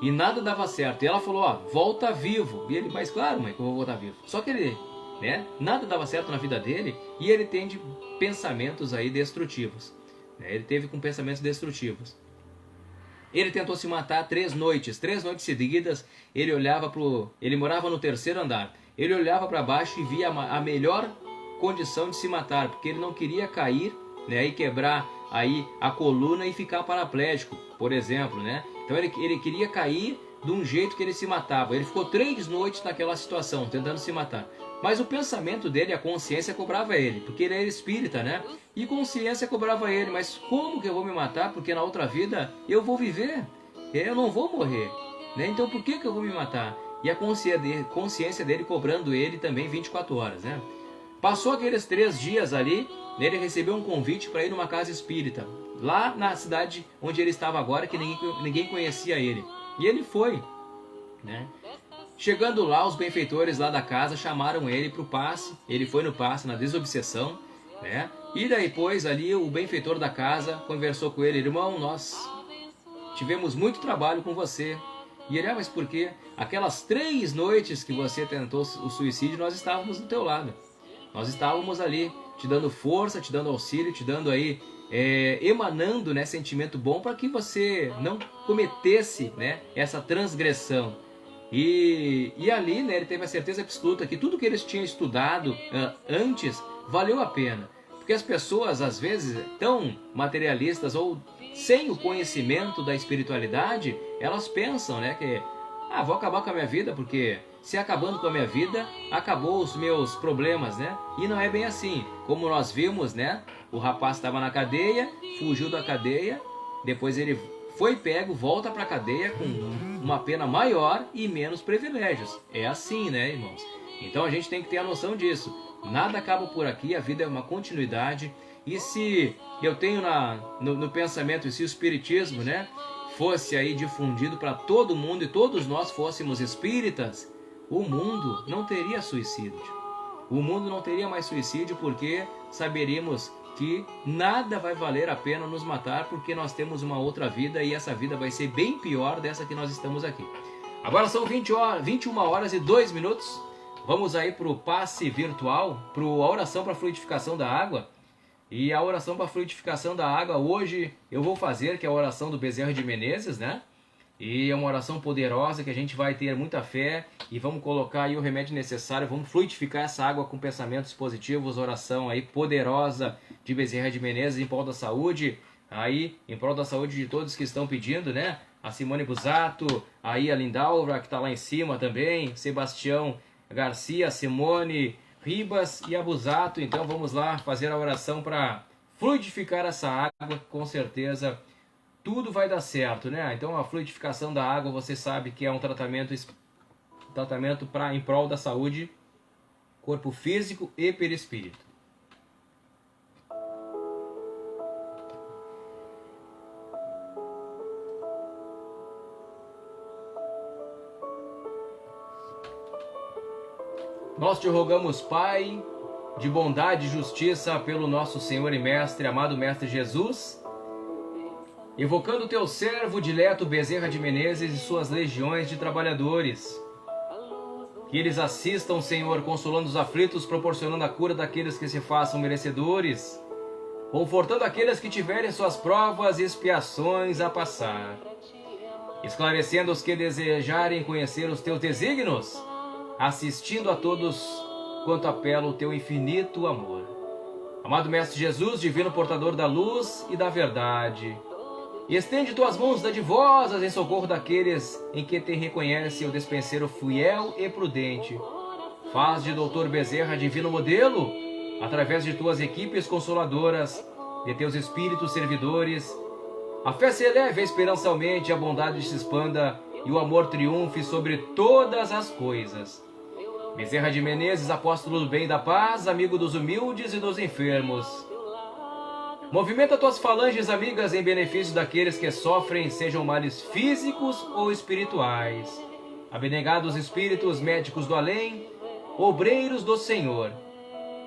B: E nada dava certo. E ela falou, ó, volta vivo. E ele, mas claro, mãe, que eu vou voltar vivo. Só que ele, né, nada dava certo na vida dele e ele tem de pensamentos aí destrutivos. Ele teve com pensamentos destrutivos. Ele tentou se matar 3 noites seguidas. Ele morava no 3º andar. Ele olhava para baixo e via a melhor condição de se matar, porque ele não queria cair, né, e quebrar aí a coluna e ficar paraplégico, por exemplo, né? Então ele queria cair de um jeito que ele se matava. Ele ficou 3 noites naquela situação, tentando se matar. Mas o pensamento dele, a consciência cobrava ele, porque ele era espírita, né? E consciência cobrava ele, mas como que eu vou me matar? Porque na outra vida eu vou viver, eu não vou morrer, né? Então por que eu vou me matar? E a consciência dele cobrando ele também 24 horas, né? Passou aqueles 3 dias ali, ele recebeu um convite para ir numa casa espírita, lá na cidade onde ele estava agora, que ninguém conhecia ele. E ele foi, né? Chegando lá, os benfeitores lá da casa chamaram ele para o passe. Ele foi no passe, na desobsessão, né? E depois ali o benfeitor da casa conversou com ele. Irmão, nós tivemos muito trabalho com você. E ele, mas por quê? Aquelas 3 noites que você tentou o suicídio, nós estávamos do teu lado. Nós estávamos ali, te dando força, te dando auxílio, te dando aí, emanando, né, sentimento bom para que você não cometesse, né, essa transgressão. E ali, né, ele teve a certeza absoluta que tudo que eles tinham estudado antes valeu a pena. Porque as pessoas, às vezes, tão materialistas ou sem o conhecimento da espiritualidade, elas pensam, né, que vou acabar com a minha vida, porque se acabando com a minha vida, acabou os meus problemas, né? E não é bem assim. Como nós vimos, né, o rapaz estava na cadeia, fugiu da cadeia, depois ele foi pego, volta para a cadeia com uma pena maior e menos privilégios. É assim, né, irmãos? Então a gente tem que ter a noção disso. Nada acaba por aqui, a vida é uma continuidade. E se eu tenho no pensamento, e se o espiritismo, né, fosse aí difundido para todo mundo e todos nós fôssemos espíritas, o mundo não teria suicídio. O mundo não teria mais suicídio, porque saberíamos que nada vai valer a pena nos matar, porque nós temos uma outra vida e essa vida vai ser bem pior dessa que nós estamos aqui. Agora são 21 horas e 2 minutos. Vamos aí para o passe virtual, para a oração para a fluidificação da água. E a oração para a fluidificação da água hoje eu vou fazer, que é a oração do Bezerra de Menezes, né? E é uma oração poderosa que a gente vai ter muita fé e vamos colocar aí o remédio necessário, vamos fluidificar essa água com pensamentos positivos, oração aí poderosa de Bezerra de Menezes em prol da saúde, aí em prol da saúde de todos que estão pedindo, né? A Simone Busato, aí a Lindaura que está lá em cima também, Sebastião Garcia, Simone Ribas e a Busato. Então vamos lá fazer a oração para fluidificar essa água, com certeza tudo vai dar certo, né? Então a fluidificação da água, você sabe que é um tratamento em prol da saúde, corpo físico e perispírito. Nós te rogamos, Pai, de bondade e justiça, pelo nosso Senhor e Mestre, amado Mestre Jesus, evocando o teu servo dileto Bezerra de Menezes e suas legiões de trabalhadores. Que eles assistam, Senhor, consolando os aflitos, proporcionando a cura daqueles que se façam merecedores, confortando aqueles que tiverem suas provas e expiações a passar, esclarecendo os que desejarem conhecer os teus desígnios, assistindo a todos quanto apela o teu infinito amor. Amado Mestre Jesus, divino portador da luz e da verdade, estende tuas mãos dadivosas em socorro daqueles em que te reconhece o despenseiro fiel e prudente. Faz de Dr. Bezerra divino modelo, através de tuas equipes consoladoras, de teus espíritos servidores. A fé se eleve, a esperança aumente, a bondade se expanda e o amor triunfe sobre todas as coisas. Bezerra de Menezes, apóstolo do bem e da paz, amigo dos humildes e dos enfermos. Movimenta tuas falanges amigas em benefício daqueles que sofrem, sejam males físicos ou espirituais. Abnegados espíritos médicos do além, obreiros do Senhor,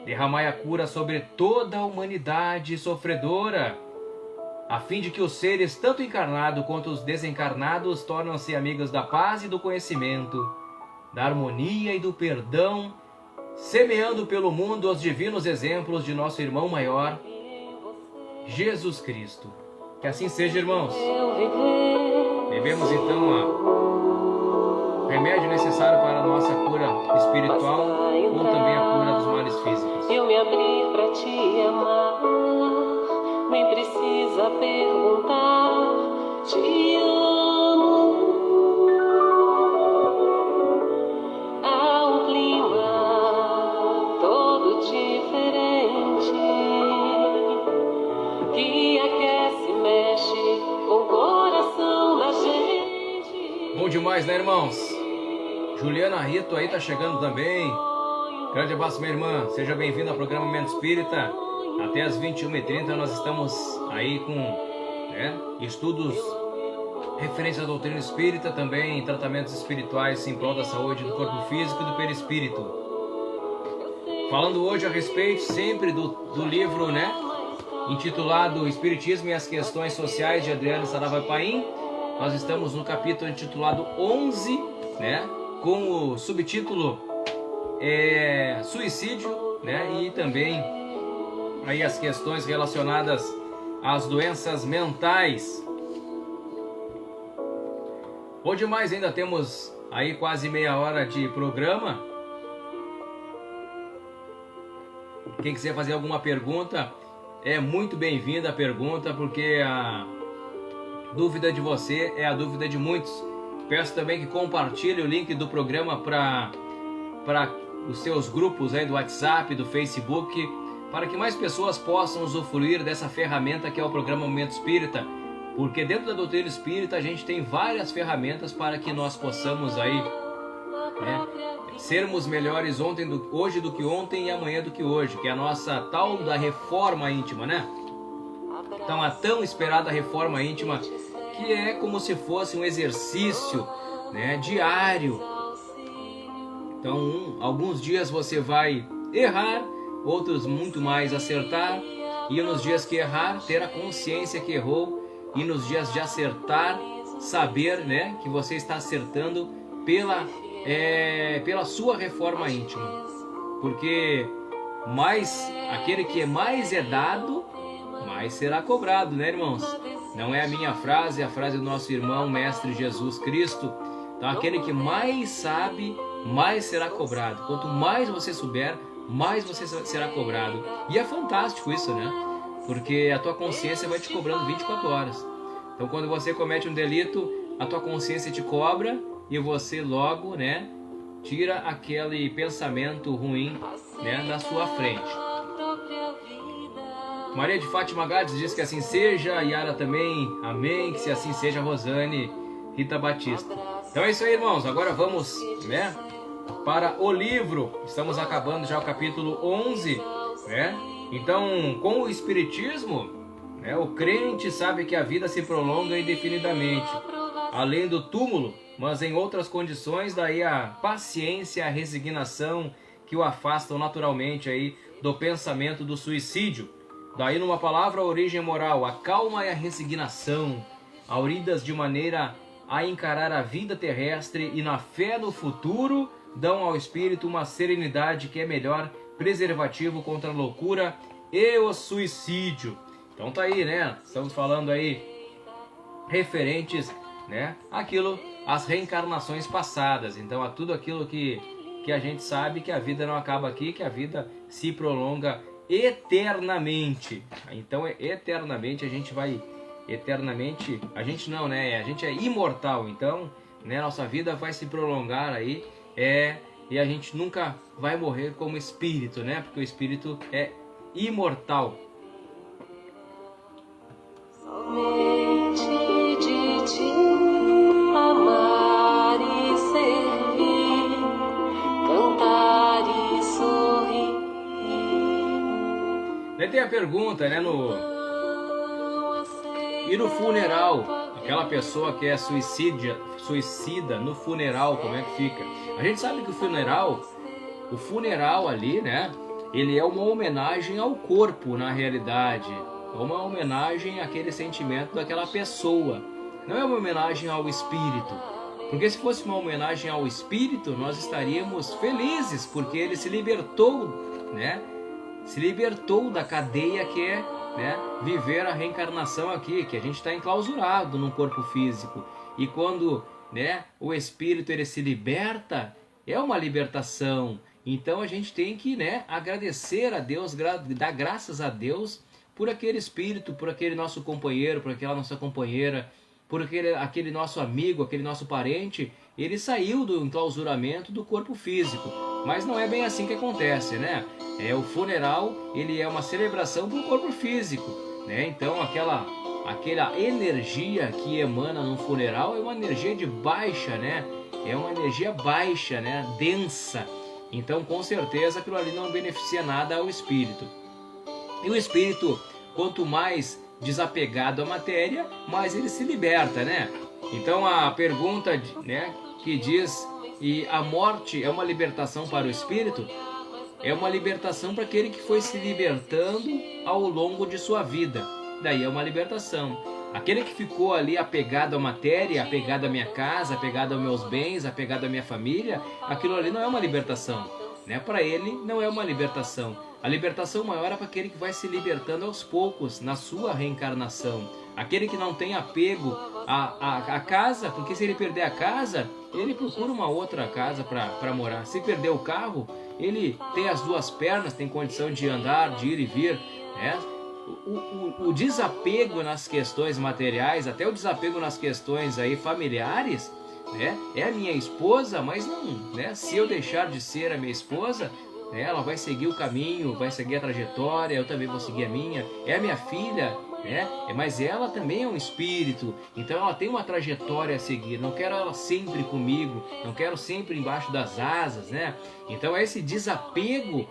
B: derramai a cura sobre toda a humanidade sofredora, a fim de que os seres, tanto encarnados quanto os desencarnados, tornam-se amigos da paz e do conhecimento, da harmonia e do perdão, semeando pelo mundo os divinos exemplos de nosso irmão maior, Jesus Cristo. Que assim seja, irmãos. Bebemos então o remédio necessário para a nossa cura espiritual, ou também a cura dos males físicos.
D: Eu me abrir para te amar, nem precisa perguntar, te amo. Há um clima todo diferente que aquece, mexe com o coração da gente.
B: Bom demais, né, irmãos? Juliana Rito aí tá chegando também. Grande abraço, minha irmã. Seja bem-vindo ao programa Momento Espírita. Até as 21h30 nós estamos aí com estudos referentes à doutrina espírita, também tratamentos espirituais em prol da saúde do corpo físico e do perispírito. Falando hoje a respeito sempre do livro, intitulado Espiritismo e as Questões Sociais, de Adriano Saraiva Paim. Nós estamos no capítulo intitulado 11, com o subtítulo Suicídio, e também aí as questões relacionadas às doenças mentais. Hoje mais ainda temos aí quase meia hora de programa. Quem quiser fazer alguma pergunta, é muito bem-vinda a pergunta, porque a dúvida de você é a dúvida de muitos. Peço também que compartilhe o link do programa para os seus grupos aí do WhatsApp, do Facebook, para que mais pessoas possam usufruir dessa ferramenta que é o programa Momento Espírita, porque dentro da doutrina espírita a gente tem várias ferramentas para que nós possamos aí sermos melhores hoje do que ontem e amanhã do que hoje, que é a nossa tal da reforma íntima, Então a tão esperada reforma íntima, que é como se fosse um exercício diário. Então alguns dias você vai errar, outros muito mais acertar, e nos dias que errar, ter a consciência que errou, e nos dias de acertar, saber que você está acertando pela sua reforma íntima. Porque aquele que mais é dado, mais será cobrado, irmãos? Não é a minha frase, é a frase do nosso irmão Mestre Jesus Cristo. Então aquele que mais sabe, mais será cobrado. Quanto mais você souber, mais você será cobrado. E é fantástico isso, Porque a tua consciência vai te cobrando 24 horas. Então quando você comete um delito, a tua consciência te cobra e você logo, tira aquele pensamento ruim, da sua frente. Maria de Fátima Gades diz que assim seja, Yara também, amém, que se assim seja, Rosane, Rita Batista. Então é isso aí, irmãos, agora vamos, para o livro. Estamos acabando já o capítulo 11, Então, com o Espiritismo, o crente sabe que a vida se prolonga indefinidamente, além do túmulo, mas em outras condições, daí a paciência, a resignação que o afastam naturalmente aí do pensamento do suicídio. Daí, numa palavra, a origem moral, a calma e a resignação, auridas de maneira a encarar a vida terrestre e na fé no futuro, dão ao espírito uma serenidade que é melhor preservativo contra a loucura e o suicídio. Então tá aí, né? Estamos falando aí referentes, né, às reencarnações passadas. Então a tudo aquilo que a gente sabe que a vida não acaba aqui, que a vida se prolonga eternamente. Então eternamente a gente vai, eternamente, a gente não, né? A gente é imortal. Então, né, nossa vida vai se prolongar aí, e a gente nunca vai morrer como espírito, né? Porque o espírito é imortal.
D: Somente de ti amar e servir, cantar e sorrir.
B: Daí tem a pergunta, né, e no funeral, aquela pessoa que é suicida no funeral, como é que fica? A gente sabe que o funeral ali, né, ele é uma homenagem ao corpo, na realidade. É uma homenagem àquele sentimento daquela pessoa. Não é uma homenagem ao espírito. Porque se fosse uma homenagem ao espírito, nós estaríamos felizes, porque ele se libertou, né? Se libertou da cadeia que é, né, viver a reencarnação aqui, que a gente está enclausurado num corpo físico. E quando, né, o espírito ele se liberta, é uma libertação. Então a gente tem que, né, agradecer a Deus, dar graças a Deus por aquele espírito, por aquele nosso companheiro, por aquela nossa companheira, por aquele nosso amigo, aquele nosso parente. Ele saiu do enclausuramento do corpo físico. Mas não é bem assim que acontece, né? O funeral, ele é uma celebração para o corpo físico, né? Então aquela energia que emana num funeral é uma energia de baixa, né? É uma energia baixa, né? Densa. Então com certeza aquilo ali não beneficia nada ao espírito. E o espírito, quanto mais desapegado à matéria, mais ele se liberta, né? Então a pergunta, né, que diz: e a morte é uma libertação para o espírito? É uma libertação para aquele que foi se libertando ao longo de sua vida. Daí é uma libertação. Aquele que ficou ali apegado à matéria, apegado à minha casa, apegado aos meus bens, apegado à minha família, aquilo ali não é uma libertação, né? Para ele não é uma libertação. A libertação maior é para aquele que vai se libertando aos poucos na sua reencarnação. Aquele que não tem apego à casa, porque se ele perder a casa, ele procura uma outra casa para morar. Se perder o carro, ele tem as duas pernas, tem condição de andar, de ir e vir, né? O desapego nas questões materiais, até o desapego nas questões aí familiares, né? É a minha esposa, mas não, né? Se eu deixar de ser a minha esposa, ela vai seguir o caminho, vai seguir a trajetória, eu também vou seguir a minha. É a minha filha, né? Mas ela também é um espírito, então ela tem uma trajetória a seguir. Não quero ela sempre comigo, não quero sempre embaixo das asas, né? Então esse desapego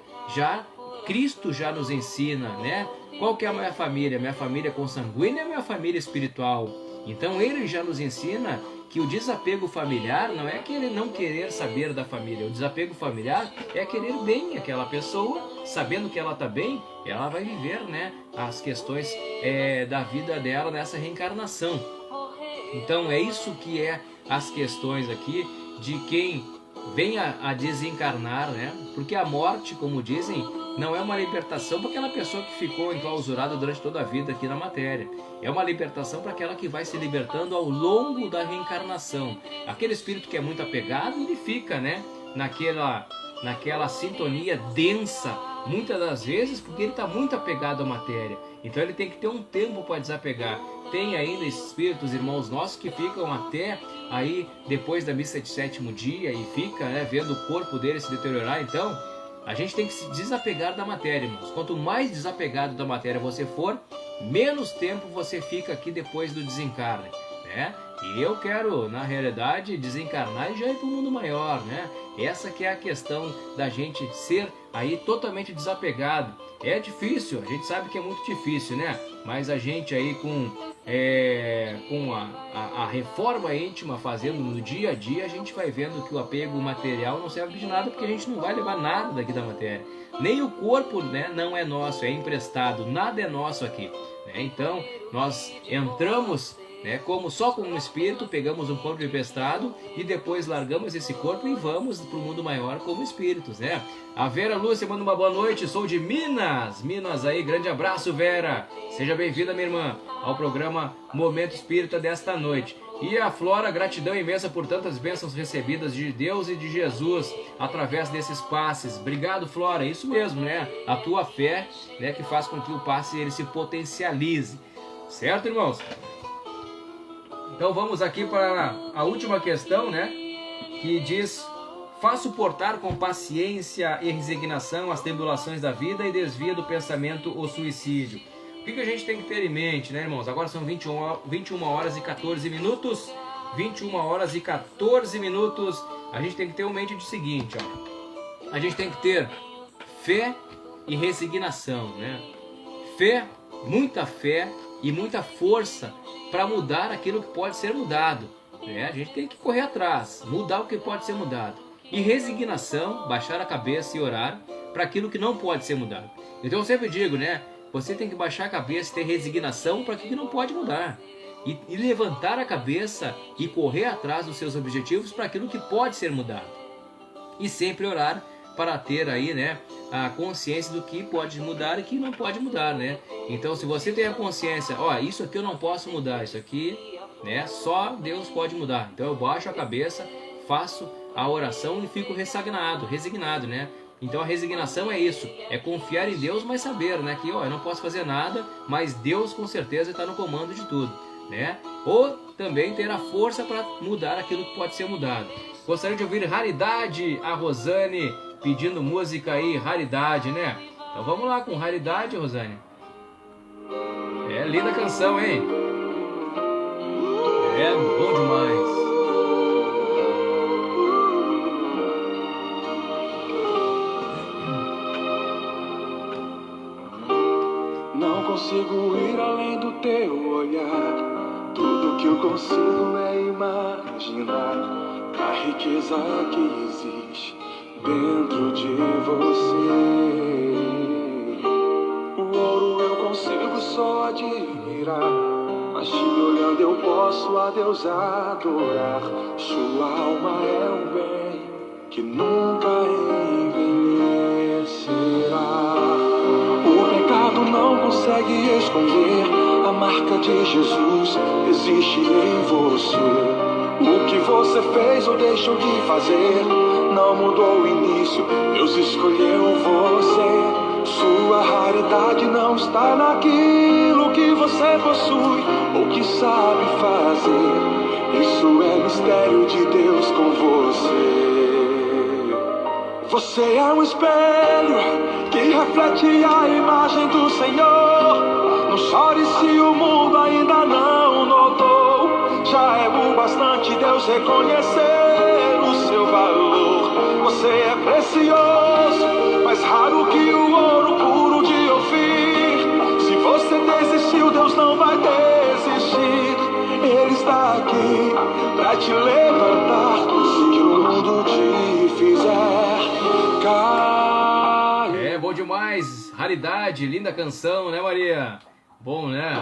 B: Cristo já nos ensina, né? Qual que é a minha família? Minha família consanguínea ou minha família espiritual? Então ele já nos ensina que o desapego familiar não é querer não querer saber da família. O desapego familiar é querer bem aquela pessoa, sabendo que ela está bem, ela vai viver, né, as questões da vida dela nessa reencarnação. Então é isso que é as questões aqui de quem vem a desencarnar, né? Porque a morte, como dizem, não é uma libertação para aquela pessoa que ficou enclausurada durante toda a vida aqui na matéria. É uma libertação para aquela que vai se libertando ao longo da reencarnação. Aquele espírito que é muito apegado, ele fica, né, naquela sintonia densa, muitas das vezes porque ele está muito apegado à matéria. Então ele tem que ter um tempo para desapegar. Tem ainda espíritos, irmãos nossos, que ficam até aí depois da missa de sétimo dia e fica, né, vendo o corpo dele se deteriorar. Então a gente tem que se desapegar da matéria, irmãos. Quanto mais desapegado da matéria você for, menos tempo você fica aqui depois do desencarne, né? E eu quero, na realidade, desencarnar e já ir para o mundo maior, né? Essa que é a questão da gente ser aí totalmente desapegado. É difícil, a gente sabe que é muito difícil, né? Mas a gente aí com a reforma íntima fazendo no dia a dia, a gente vai vendo que o apego material não serve de nada, porque a gente não vai levar nada daqui da matéria. Nem o corpo, né, não é nosso, é emprestado, nada é nosso aqui, né? Então nós entramos né? Como só com um espírito pegamos um corpo emprestado e depois largamos esse corpo e vamos para o mundo maior como espíritos, né? A Vera Lúcia manda uma boa noite, sou de Minas aí, grande abraço, Vera, seja bem-vinda, minha irmã, ao programa Momento Espírita desta noite. E a Flora, gratidão imensa por tantas bênçãos recebidas de Deus e de Jesus através desses passes. Obrigado, Flora, isso mesmo, né? A tua fé, né, que faz com que o passe ele se potencialize. Certo, irmãos? Então vamos aqui para a última questão, né? Que diz: faz suportar com paciência e resignação as tribulações da vida e desvia do pensamento o suicídio. O que a gente tem que ter em mente, né, irmãos? Agora são 21 horas e 14 minutos. 21 horas e 14 minutos. A gente tem que ter em mente o seguinte, ó. A gente tem que ter fé e resignação, né? Fé, muita fé e muita força para mudar aquilo que pode ser mudado, né? A gente tem que correr atrás, mudar o que pode ser mudado. E resignação, baixar a cabeça e orar para aquilo que não pode ser mudado. Então eu sempre digo, né? Você tem que baixar a cabeça e ter resignação para aquilo que não pode mudar. E levantar a cabeça e correr atrás dos seus objetivos para aquilo que pode ser mudado. E sempre orar para ter aí, né, a consciência do que pode mudar e que não pode mudar, né? Então, se você tem a consciência, ó, isso aqui eu não posso mudar, isso aqui, né, só Deus pode mudar. Então eu baixo a cabeça, faço a oração e fico resignado, né? Então a resignação é isso, é confiar em Deus, mas saber, né, que ó, eu não posso fazer nada, mas Deus com certeza está no comando de tudo, né? Ou também ter a força para mudar aquilo que pode ser mudado. Gostaria de ouvir Raridade, a Rosane pedindo música aí, Raridade, né? Então vamos lá com Raridade, Rosane. É linda canção, hein? É bom demais.
E: Não consigo ir além do teu olhar. Tudo que eu consigo é imaginar a riqueza que existe dentro de você. O ouro eu consigo só admirar, mas te olhando eu posso a Deus adorar. Sua alma é um bem que nunca envelhecerá. O pecado não consegue esconder a marca de Jesus, existe em você. O que você fez ou deixou de fazer não mudou o início, Deus escolheu você. Sua raridade não está naquilo que você possui ou que sabe fazer. Isso é mistério de Deus com você. Você é um espelho que reflete a imagem do Senhor. Não chore se o mundo ainda não notou. Já é o bastante Deus reconhecer o seu valor. Você é precioso, mais raro que o ouro puro de Ofir. Se você desistiu, Deus não vai desistir. Ele está aqui pra te levantar. Se o mundo te fizer cair.
B: É bom demais, Raridade, linda canção, né, Maria? Bom, né?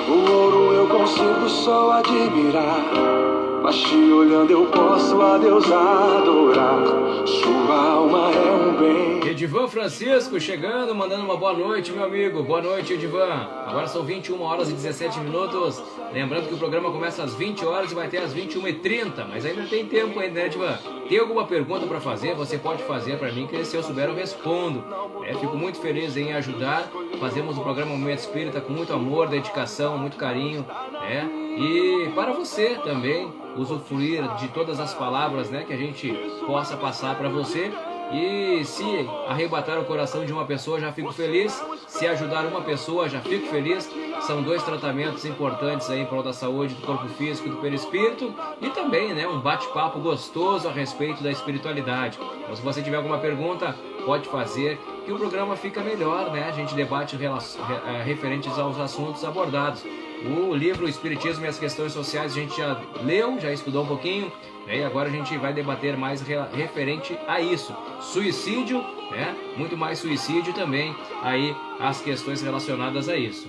E: O ouro eu consigo só admirar, mas te olhando eu posso a Deus adorar. Sua alma é um bem.
B: Edivan Francisco chegando, mandando uma boa noite, meu amigo. Boa noite, Edivan. Agora são 21 horas e 17 minutos. Lembrando que o programa começa às 20 horas e vai até às 21h30. Mas ainda tem tempo ainda, né, Edivan? Tem alguma pergunta para fazer? Você pode fazer para mim, que se eu souber eu respondo. Fico muito feliz em ajudar. Fazemos o programa Momento Espírita com muito amor, dedicação, muito carinho, né? E para você também usufruir de todas as palavras, né, que a gente possa passar para você. E se arrebatar o coração de uma pessoa, já fico feliz. Se ajudar uma pessoa, já fico feliz. São dois tratamentos importantes aí em prol da saúde do corpo físico e do perispírito. E também, né, um bate-papo gostoso a respeito da espiritualidade. Então, se você tiver alguma pergunta, pode fazer, que o programa fica melhor, né? A gente debate referentes aos assuntos abordados. O livro Espiritismo e as Questões Sociais a gente já leu, já estudou um pouquinho, né? E agora a gente vai debater mais referente a isso. Suicídio, né? Muito mais suicídio também, aí as questões relacionadas a isso.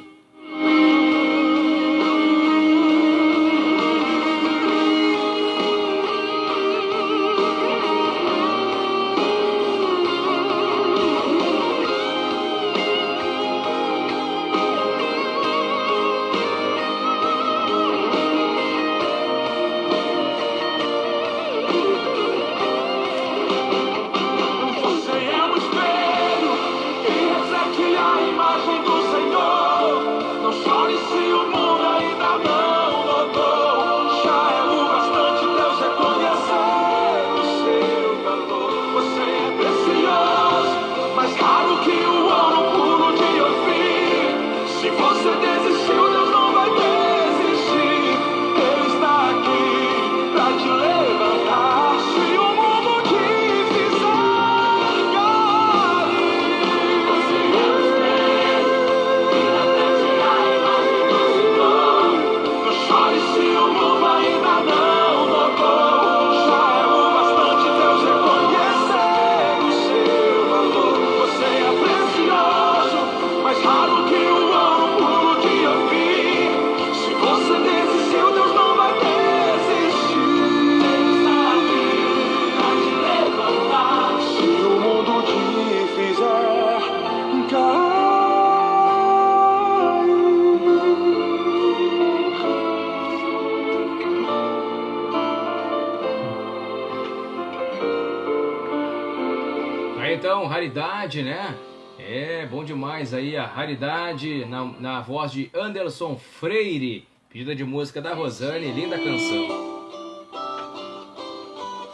B: Aí então, Raridade, né? É, bom demais aí a Raridade na voz de Anderson Freire. Pedida de música da Rosane, linda canção.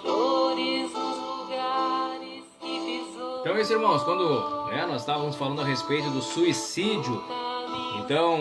D: Flores nos lugares que pisou.
B: Então, meus irmãos, quando nós estávamos falando a respeito do suicídio, então,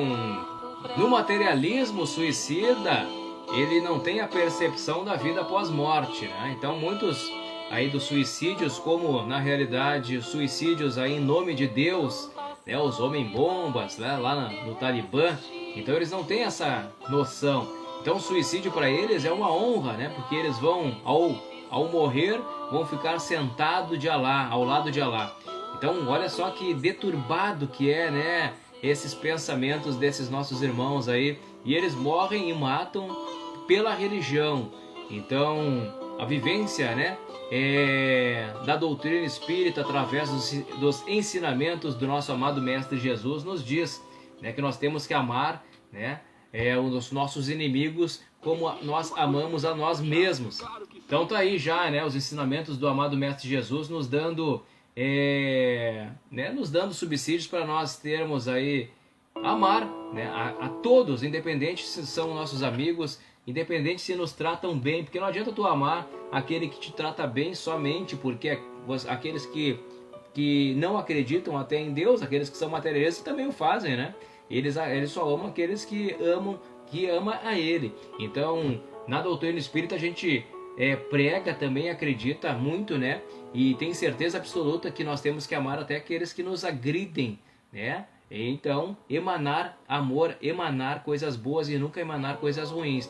B: no materialismo suicida, ele não tem a percepção da vida após morte, né? Então, muitos aí dos suicídios, como na realidade suicídios aí em nome de Deus, né? Os homem-bombas, né? Lá no Talibã, então eles não têm essa noção. Então, o suicídio para eles é uma honra, né? Porque eles vão, ao morrer, vão ficar sentados de Alá, ao lado de Alá. Então, olha só que deturbado que é, né? Esses pensamentos desses nossos irmãos aí, e eles morrem e matam pela religião. Então, a vivência, né, da doutrina espírita através dos ensinamentos do nosso amado Mestre Jesus nos diz, né, que nós temos que amar, né, os nossos inimigos como nós amamos a nós mesmos. Então tá aí já, né, os ensinamentos do amado Mestre Jesus nos dando nos dando subsídios para nós termos aí amar, né, a todos, independente se são nossos amigos, independente se nos tratam bem, porque não adianta tu amar aquele que te trata bem somente porque aqueles que não acreditam até em Deus, aqueles que são materialistas também o fazem, né? Eles só amam aqueles que ama a Ele. Então, na doutrina espírita a gente prega também, acredita muito, né? E tem certeza absoluta que nós temos que amar até aqueles que nos agridem, né? Então, emanar amor, emanar coisas boas e nunca emanar coisas ruins.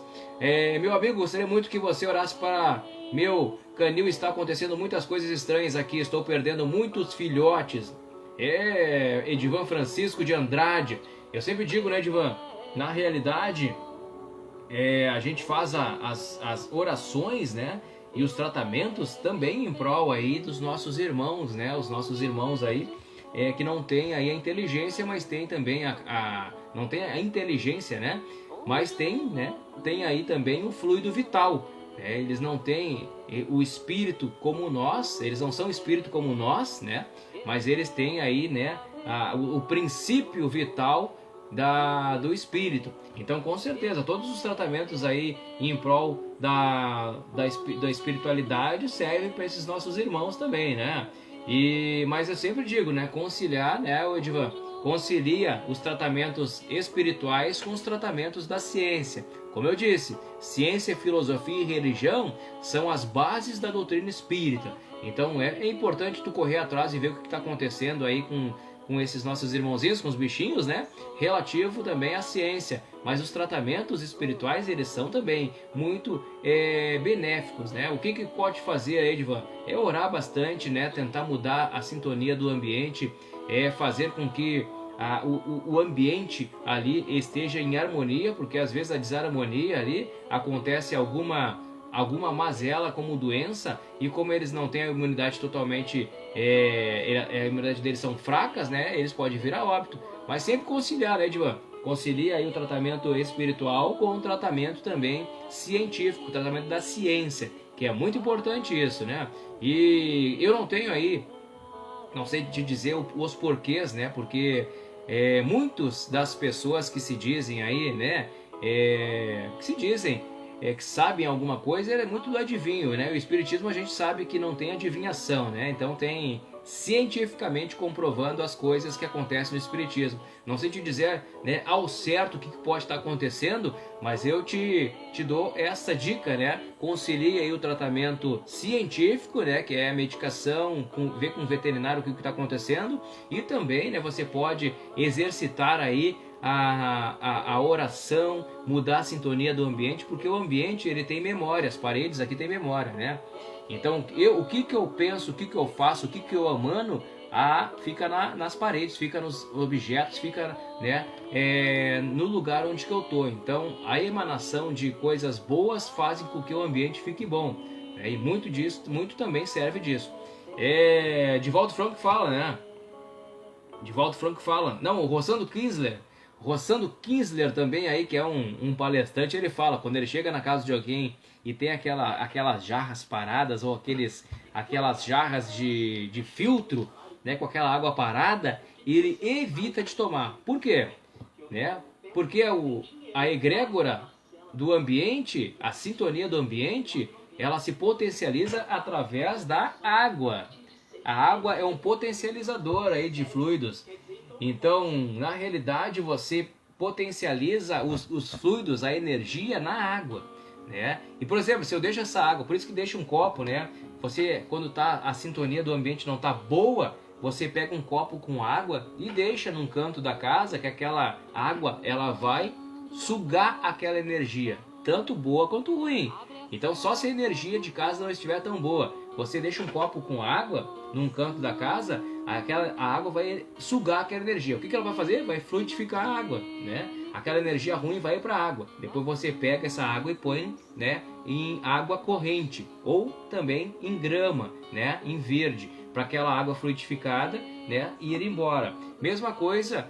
B: Meu amigo, gostaria muito que você orasse para meu canil. Está acontecendo muitas coisas estranhas aqui, estou perdendo muitos filhotes. Edivan Francisco de Andrade. Eu sempre digo, né, Edivan, na realidade, a gente faz as orações, né, e os tratamentos também em prol aí dos nossos irmãos, né, os nossos irmãos aí, que não tem aí a inteligência, mas tem também não tem a inteligência, né, mas tem aí também o fluido vital, né? Eles não têm o espírito como nós, eles não são espírito como nós, né, mas eles têm aí, né, o princípio vital do espírito. Então, com certeza, todos os tratamentos aí em prol da espiritualidade servem para esses nossos irmãos também, né? Mas eu sempre digo, né, conciliar, né, Edivan, concilia os tratamentos espirituais com os tratamentos da ciência. Como eu disse, ciência, filosofia e religião são as bases da doutrina espírita. Então é importante tu correr atrás e ver o que está acontecendo aí com esses nossos irmãozinhos, com os bichinhos, né? Relativo também à ciência. Mas os tratamentos espirituais, eles são também muito benéficos, né? O que pode fazer, Edivan? É orar bastante, né? Tentar mudar a sintonia do ambiente, fazer com que o ambiente ali esteja em harmonia, porque às vezes a desarmonia ali acontece alguma mazela como doença, e como eles não têm a imunidade totalmente, a imunidade deles são fracas, né, eles podem vir a óbito. Mas sempre conciliar, né, Edivan? Concilia aí o tratamento espiritual com o tratamento também científico, o tratamento da ciência, que é muito importante isso, né? E eu não tenho aí, não sei te dizer os porquês, né, porque muitas das pessoas que se dizem aí, né, que sabem alguma coisa, é muito do adivinho, né? O espiritismo a gente sabe que não tem adivinhação, né? Então tem cientificamente comprovando as coisas que acontecem no espiritismo. Não sei te dizer, né, ao certo o que pode estar acontecendo, mas eu te dou essa dica, né? Concilie aí o tratamento científico, né, que é a medicação, ver com o veterinário o que está acontecendo, e também, né, você pode exercitar aí a oração, mudar a sintonia do ambiente, porque o ambiente ele tem memória, as paredes aqui tem memória, né? Então o que eu penso, o que eu faço, o que eu emano, fica nas paredes, fica nos objetos, fica, né, no lugar onde que eu estou. Então a emanação de coisas boas fazem com que o ambiente fique bom, né? E muito também serve disso. Divaldo Franco fala, né? Divaldo Franco fala, não, o Rossando Kinsler também aí, que é um palestrante, ele fala, quando ele chega na casa de alguém e tem aquelas jarras paradas ou aquelas jarras de filtro, né, com aquela água parada, ele evita de tomar. Por quê? Né? Porque a egrégora do ambiente, a sintonia do ambiente, ela se potencializa através da água. A água é um potencializador aí de fluidos. Então, na realidade, você potencializa os fluidos, a energia na água, né? E, por exemplo, se eu deixo essa água, por isso que deixa um copo, né? Você, quando a sintonia do ambiente não tá boa, você pega um copo com água e deixa num canto da casa, que aquela água, ela vai sugar aquela energia, tanto boa quanto ruim. Então, só se a energia de casa não estiver tão boa, você deixa um copo com água num canto da casa, a água vai sugar aquela energia. O que ela vai fazer? Vai fluidificar a água, né? Aquela energia ruim vai para a água. Depois você pega essa água e põe, né, em água corrente ou também em grama, né, em verde, para aquela água fluidificada, né, ir embora. Mesma coisa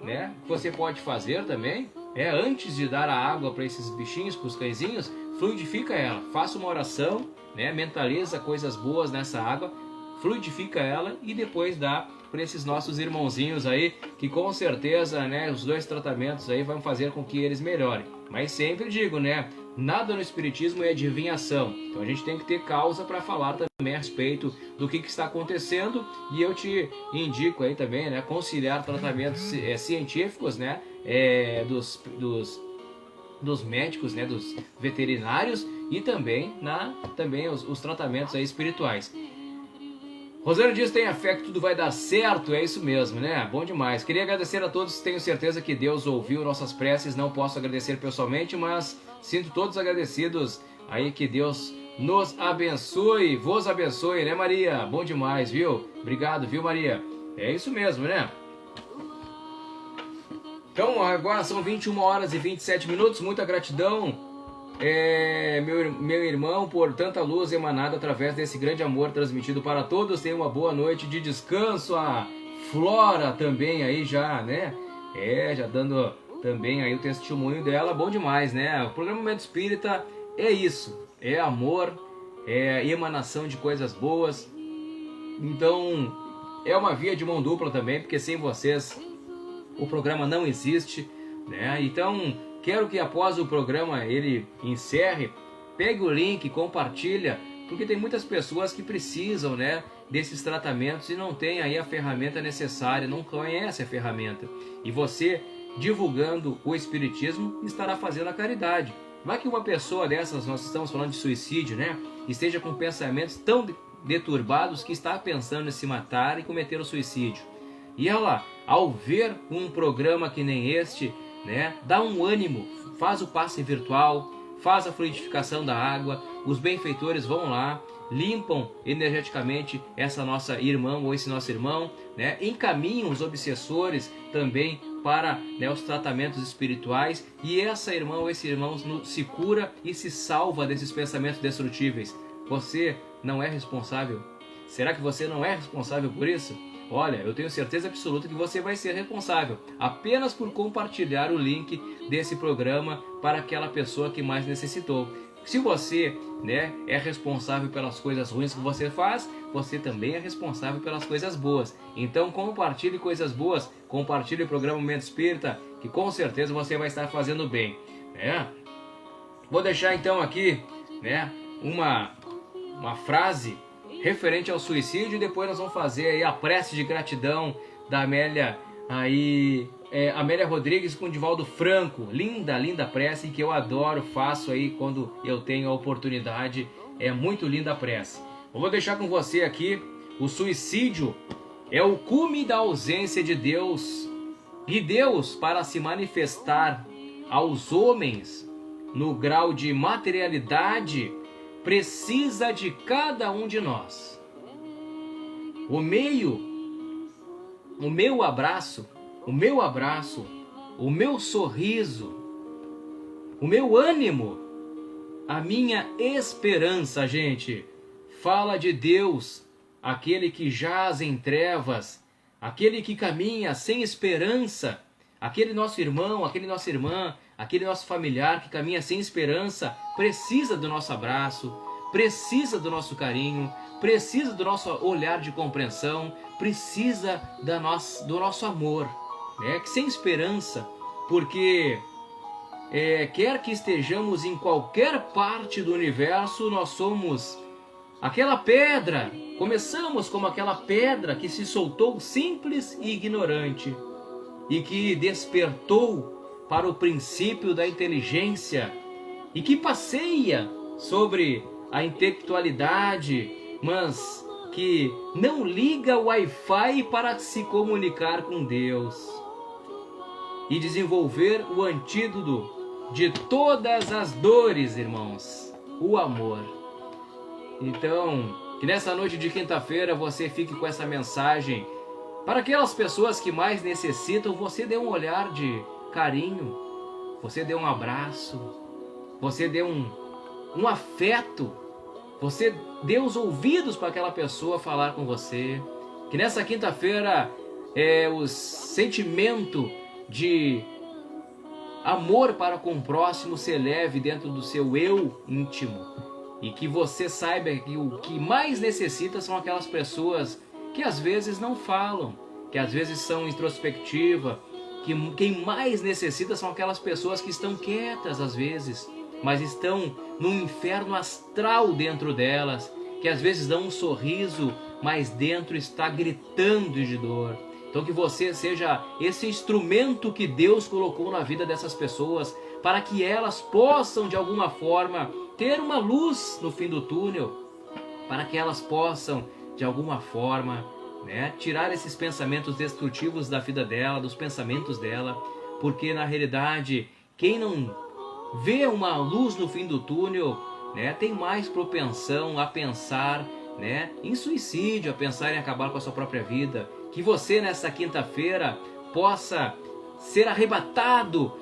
B: né, que você pode fazer também antes de dar a água para esses bichinhos, para os cãezinhos, fluidifica ela. Faça uma oração, né, mentaliza coisas boas nessa água, fluidifica ela e depois dá para esses nossos irmãozinhos aí, que com certeza, né, os 2 tratamentos aí vão fazer com que eles melhorem. Mas sempre digo, né, nada no espiritismo é adivinhação. Então a gente tem que ter causa para falar também a respeito do que está acontecendo, e eu te indico aí também, né, conciliar tratamentos científicos, né, dos médicos, né, dos veterinários, e também os tratamentos aí espirituais. Rosane diz: tenha fé que tudo vai dar certo. É isso mesmo, né? Bom demais. Queria agradecer a todos. Tenho certeza que Deus ouviu nossas preces. Não posso agradecer pessoalmente, mas sinto todos agradecidos aí. Que Deus nos abençoe. Vos abençoe, né, Maria? Bom demais, viu? Obrigado, viu, Maria? É isso mesmo, né? Então, agora são 21 horas e 27 minutos. Muita gratidão, meu irmão, por tanta luz emanada através desse grande amor transmitido para todos. Tenha uma boa noite de descanso. A Flora também aí já, né? Já dando também aí o testemunho dela. Bom demais, né? O programa Momento Espírita é isso. É amor, é emanação de coisas boas. Então, é uma via de mão dupla também, porque sem vocês o programa não existe, né? Então, quero que após o programa ele encerre, pegue o link, compartilha, porque tem muitas pessoas que precisam, né, desses tratamentos e não tem aí a ferramenta necessária, não conhece a ferramenta. E você, divulgando o Espiritismo, estará fazendo a caridade. Vai que uma pessoa dessas, nós estamos falando de suicídio, né, esteja com pensamentos tão deturbados que está pensando em se matar e cometer o suicídio. E ela, ao ver um programa que nem este, né, dá um ânimo, faz o passe virtual, faz a fluidificação da água, os benfeitores vão lá, limpam energeticamente essa nossa irmã ou esse nosso irmão, né, encaminham os obsessores também para, né, os tratamentos espirituais, e essa irmã ou esse irmão se cura e se salva desses pensamentos destrutíveis. Você não é responsável? Será que você não é responsável por isso? Olha, eu tenho certeza absoluta que você vai ser responsável apenas por compartilhar o link desse programa para aquela pessoa que mais necessitou. Se você, né, é responsável pelas coisas ruins que você faz, você também é responsável pelas coisas boas. Então compartilhe coisas boas, compartilhe o programa Momento Espírita, que com certeza você vai estar fazendo bem, né? Vou deixar então aqui, né, uma frase referente ao suicídio, e depois nós vamos fazer aí a prece de gratidão da Amélia aí, Amélia Rodrigues com Divaldo Franco. Linda, linda prece que eu adoro, faço aí quando eu tenho a oportunidade. É muito linda a prece. Eu vou deixar com você aqui: o suicídio é o cume da ausência de Deus. E Deus, para se manifestar aos homens no grau de materialidade, precisa de cada um de nós. O meu abraço, o meu sorriso, o meu ânimo, a minha esperança, gente, fala de Deus, aquele que jaz em trevas, aquele que caminha sem esperança, aquele nosso irmão, aquele nossa irmã, aquele nosso familiar que caminha sem esperança, precisa do nosso abraço, precisa do nosso carinho, precisa do nosso olhar de compreensão, precisa do nosso amor, né? Que sem esperança, porque quer que estejamos em qualquer parte do universo, nós somos aquela pedra, começamos como aquela pedra que se soltou simples e ignorante e que despertou para o princípio da inteligência e que passeia sobre a intelectualidade, mas que não liga o Wi-Fi para se comunicar com Deus e desenvolver o antídoto de todas as dores, irmãos, o amor. Então, que nessa noite de quinta-feira você fique com essa mensagem para aquelas pessoas que mais necessitam. Você dê um olhar de carinho, você dê um abraço, você dê um afeto, você dê os ouvidos para aquela pessoa falar com você. Que nessa quinta-feira o sentimento de amor para com o próximo se eleve dentro do seu eu íntimo. E que você saiba que o que mais necessita são aquelas pessoas que às vezes não falam, que às vezes são introspectivas, que quem mais necessita são aquelas pessoas que estão quietas às vezes, mas estão num inferno astral dentro delas, que às vezes dão um sorriso, mas dentro está gritando de dor. Então que você seja esse instrumento que Deus colocou na vida dessas pessoas, para que elas possam de alguma forma ter uma luz no fim do túnel, para que elas possam de alguma forma, né, tirar esses pensamentos destrutivos da vida dela, dos pensamentos dela, porque na realidade quem não vê uma luz no fim do túnel, né, tem mais propensão a pensar, né, em suicídio, a pensar em acabar com a sua própria vida. Que você nessa quinta-feira possa ser arrebatado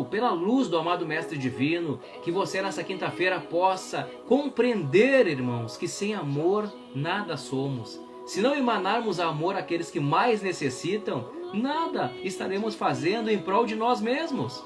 B: pela luz do amado Mestre Divino, que você nessa quinta-feira possa compreender, irmãos, que sem amor nada somos. Se não emanarmos amor àqueles que mais necessitam, nada estaremos fazendo em prol de nós mesmos.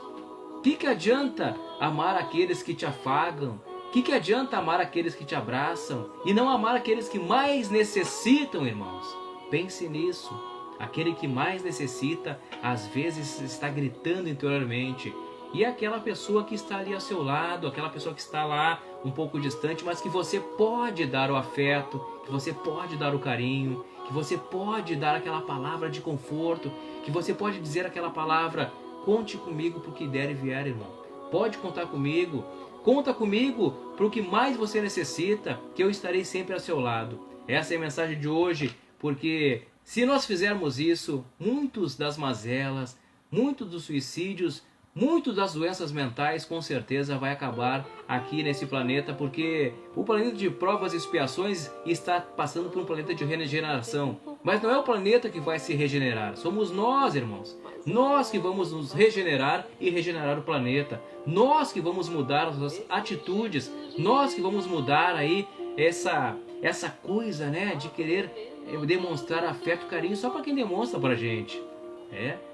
B: Que adianta amar aqueles que te afagam? Que adianta amar aqueles que te abraçam e não amar aqueles que mais necessitam, irmãos? Pense nisso. Aquele que mais necessita, às vezes está gritando interiormente. E aquela pessoa que está ali ao seu lado, aquela pessoa que está lá um pouco distante, mas que você pode dar o afeto, que você pode dar o carinho, que você pode dar aquela palavra de conforto, que você pode dizer aquela palavra: conte comigo para o que der e vier, irmão. Pode contar comigo. Conta comigo para o que mais você necessita, que eu estarei sempre ao seu lado. Essa é a mensagem de hoje, porque se nós fizermos isso, muitos das mazelas, muitos dos suicídios, muitas das doenças mentais com certeza vai acabar aqui nesse planeta, porque o planeta de provas e expiações está passando por um planeta de regeneração. Mas não é o planeta que vai se regenerar, somos nós, irmãos. Nós que vamos nos regenerar e regenerar o planeta. Nós que vamos mudar as nossas atitudes. Nós que vamos mudar aí essa coisa, né, de querer demonstrar afeto e carinho só para quem demonstra para a gente.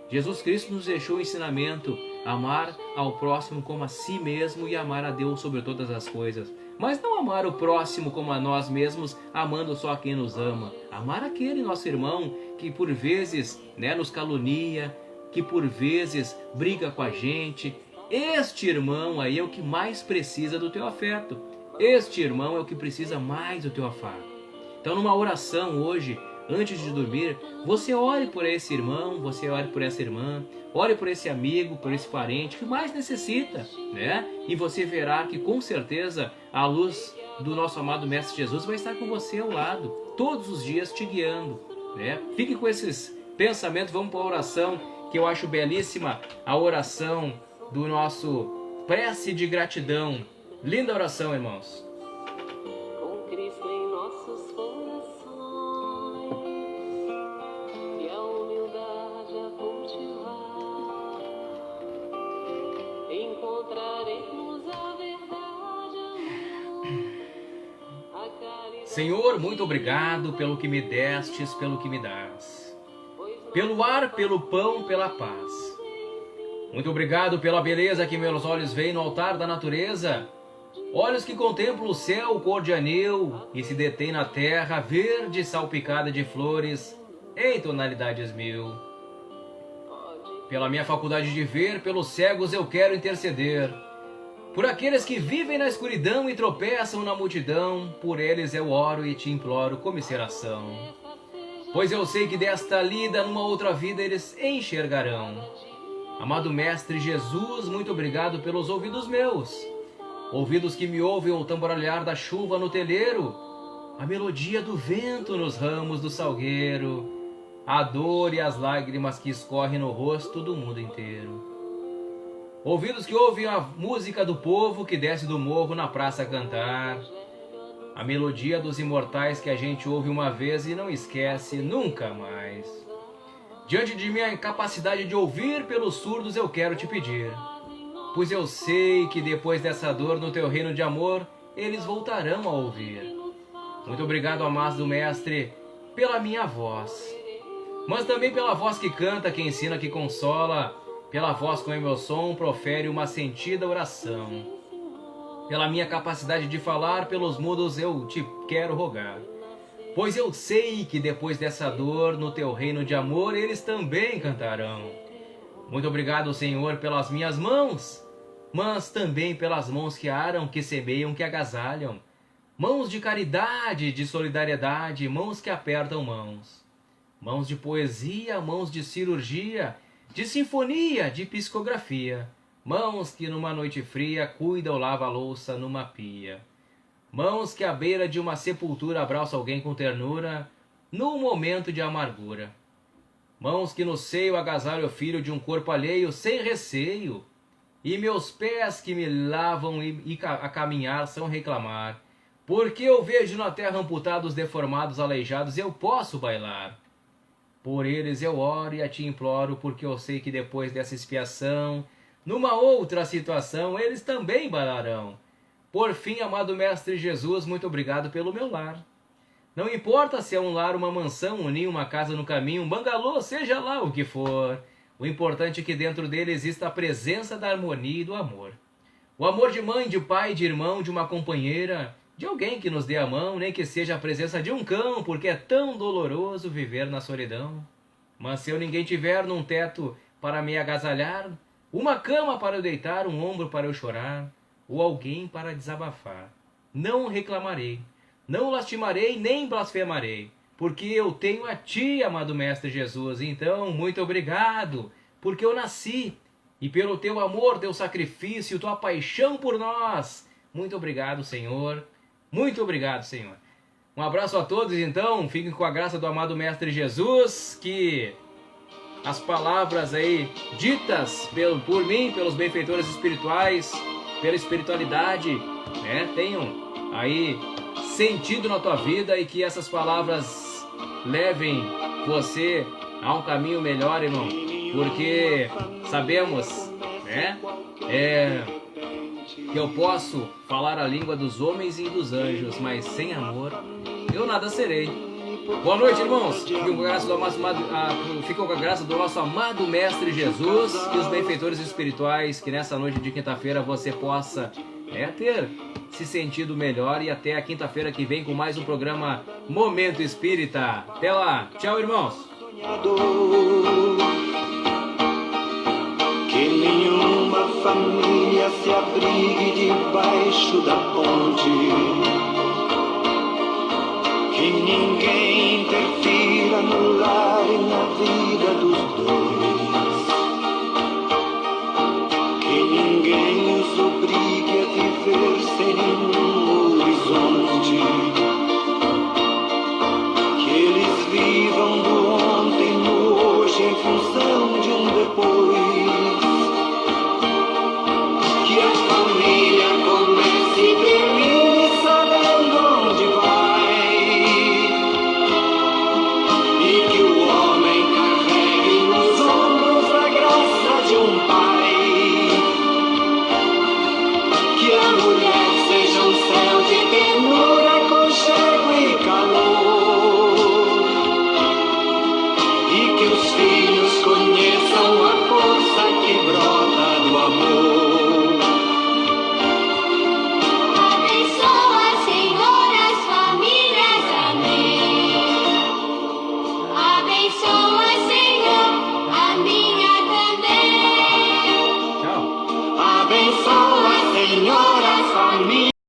B: Jesus Cristo nos deixou o ensinamento: amar ao próximo como a si mesmo e amar a Deus sobre todas as coisas. Mas não amar o próximo como a nós mesmos, amando só a quem nos ama. Amar aquele nosso irmão que por vezes, né, nos calunia, que por vezes briga com a gente. Este irmão aí é o que mais precisa do teu afeto. Este irmão é o que precisa mais do teu afago. Então, numa oração hoje, antes de dormir, você ore por esse irmão, você ore por essa irmã, ore por esse amigo, por esse parente que mais necessita, né? E você verá que com certeza a luz do nosso amado Mestre Jesus vai estar com você ao lado, todos os dias te guiando, né? Fique com esses pensamentos, vamos para a oração, que eu acho belíssima, a oração do nosso prece de gratidão. Linda oração, irmãos.
D: Com Cristo em nossos corações e a humildade a cultivar, encontraremos a verdade, a caridade.
B: Senhor, muito obrigado pelo que me destes, pelo que me dás. Pelo ar, pelo pão, pela paz. Muito obrigado pela beleza que meus olhos veem no altar da natureza. Olhos que contemplam o céu cor de anil e se detêm na terra verde salpicada de flores em tonalidades mil. Pela minha faculdade de ver, pelos cegos eu quero interceder. Por aqueles que vivem na escuridão e tropeçam na multidão, por eles eu oro e te imploro comiseração. Pois eu sei que desta lida, numa outra vida, eles enxergarão. Amado Mestre Jesus, muito obrigado pelos ouvidos meus. Ouvidos que me ouvem o tamboralhar da chuva no telheiro, a melodia do vento nos ramos do salgueiro, a dor e as lágrimas que escorrem no rosto do mundo inteiro. Ouvidos que ouvem a música do povo que desce do morro na praça a cantar, a melodia dos imortais que a gente ouve uma vez e não esquece nunca mais. Diante de minha incapacidade de ouvir pelos surdos eu quero te pedir, pois eu sei que depois dessa dor no teu reino de amor, eles voltarão a ouvir. Muito obrigado, amado Mestre, pela minha voz, mas também pela voz que canta, que ensina, que consola, pela voz com o meu som profere uma sentida oração. Pela minha capacidade de falar, pelos mudos eu te quero rogar, pois eu sei que depois dessa dor, no teu reino de amor, eles também cantarão. Muito obrigado, Senhor, pelas minhas mãos, mas também pelas mãos que aram, que semeiam, que agasalham. Mãos de caridade, de solidariedade, mãos que apertam mãos. Mãos de poesia, mãos de cirurgia, de sinfonia, de psicografia. Mãos que numa noite fria cuidam, lava a louça numa pia. Mãos que à beira de uma sepultura abraçam alguém com ternura, num momento de amargura. Mãos que no seio agasalham o filho de um corpo alheio sem receio. E meus pés que me lavam a caminhar são reclamar. Porque eu vejo na terra amputados, deformados, aleijados, eu posso bailar. Por eles eu oro e a te imploro, porque eu sei que depois dessa expiação, numa outra situação, eles também bailarão. Por fim, amado Mestre Jesus, muito obrigado pelo meu lar. Não importa se é um lar, uma mansão, um ninho, uma casa no caminho, um bangalô, seja lá o que for. O importante é que dentro dele exista a presença da harmonia e do amor. O amor de mãe, de pai, de irmão, de uma companheira, de alguém que nos dê a mão, nem que seja a presença de um cão, porque é tão doloroso viver na solidão. Mas se eu ninguém tiver num teto para me agasalhar, uma cama para eu deitar, um ombro para eu chorar, ou alguém para desabafar, não reclamarei, não lastimarei, nem blasfemarei, porque eu tenho a ti, amado Mestre Jesus. Então, muito obrigado, porque eu nasci, e pelo teu amor, teu sacrifício, tua paixão por nós. Muito obrigado, Senhor. Muito obrigado, Senhor. Um abraço a todos, então. Fiquem com a graça do amado Mestre Jesus, que as palavras aí ditas por mim, pelos benfeitores espirituais, pela espiritualidade, né, tenham aí sentido na tua vida e que essas palavras levem você a um caminho melhor, irmão, porque sabemos, né, que eu posso falar a língua dos homens e dos anjos, mas sem amor eu nada serei. Boa noite, irmãos. Fiquem com a graça do nosso amado Mestre Jesus e os benfeitores espirituais, que nessa noite de quinta-feira você possa ter se sentido melhor, e até a quinta-feira que vem com mais um programa Momento Espírita. Até lá. Tchau, irmãos.
E: Que nenhuma família se abrigue debaixo da ponte, que ninguém interfira no lar e na vida dos dois, que ninguém os obrigue a viver sem nenhum horizonte, que eles vivam do ontem no hoje em função de um depois. Mulher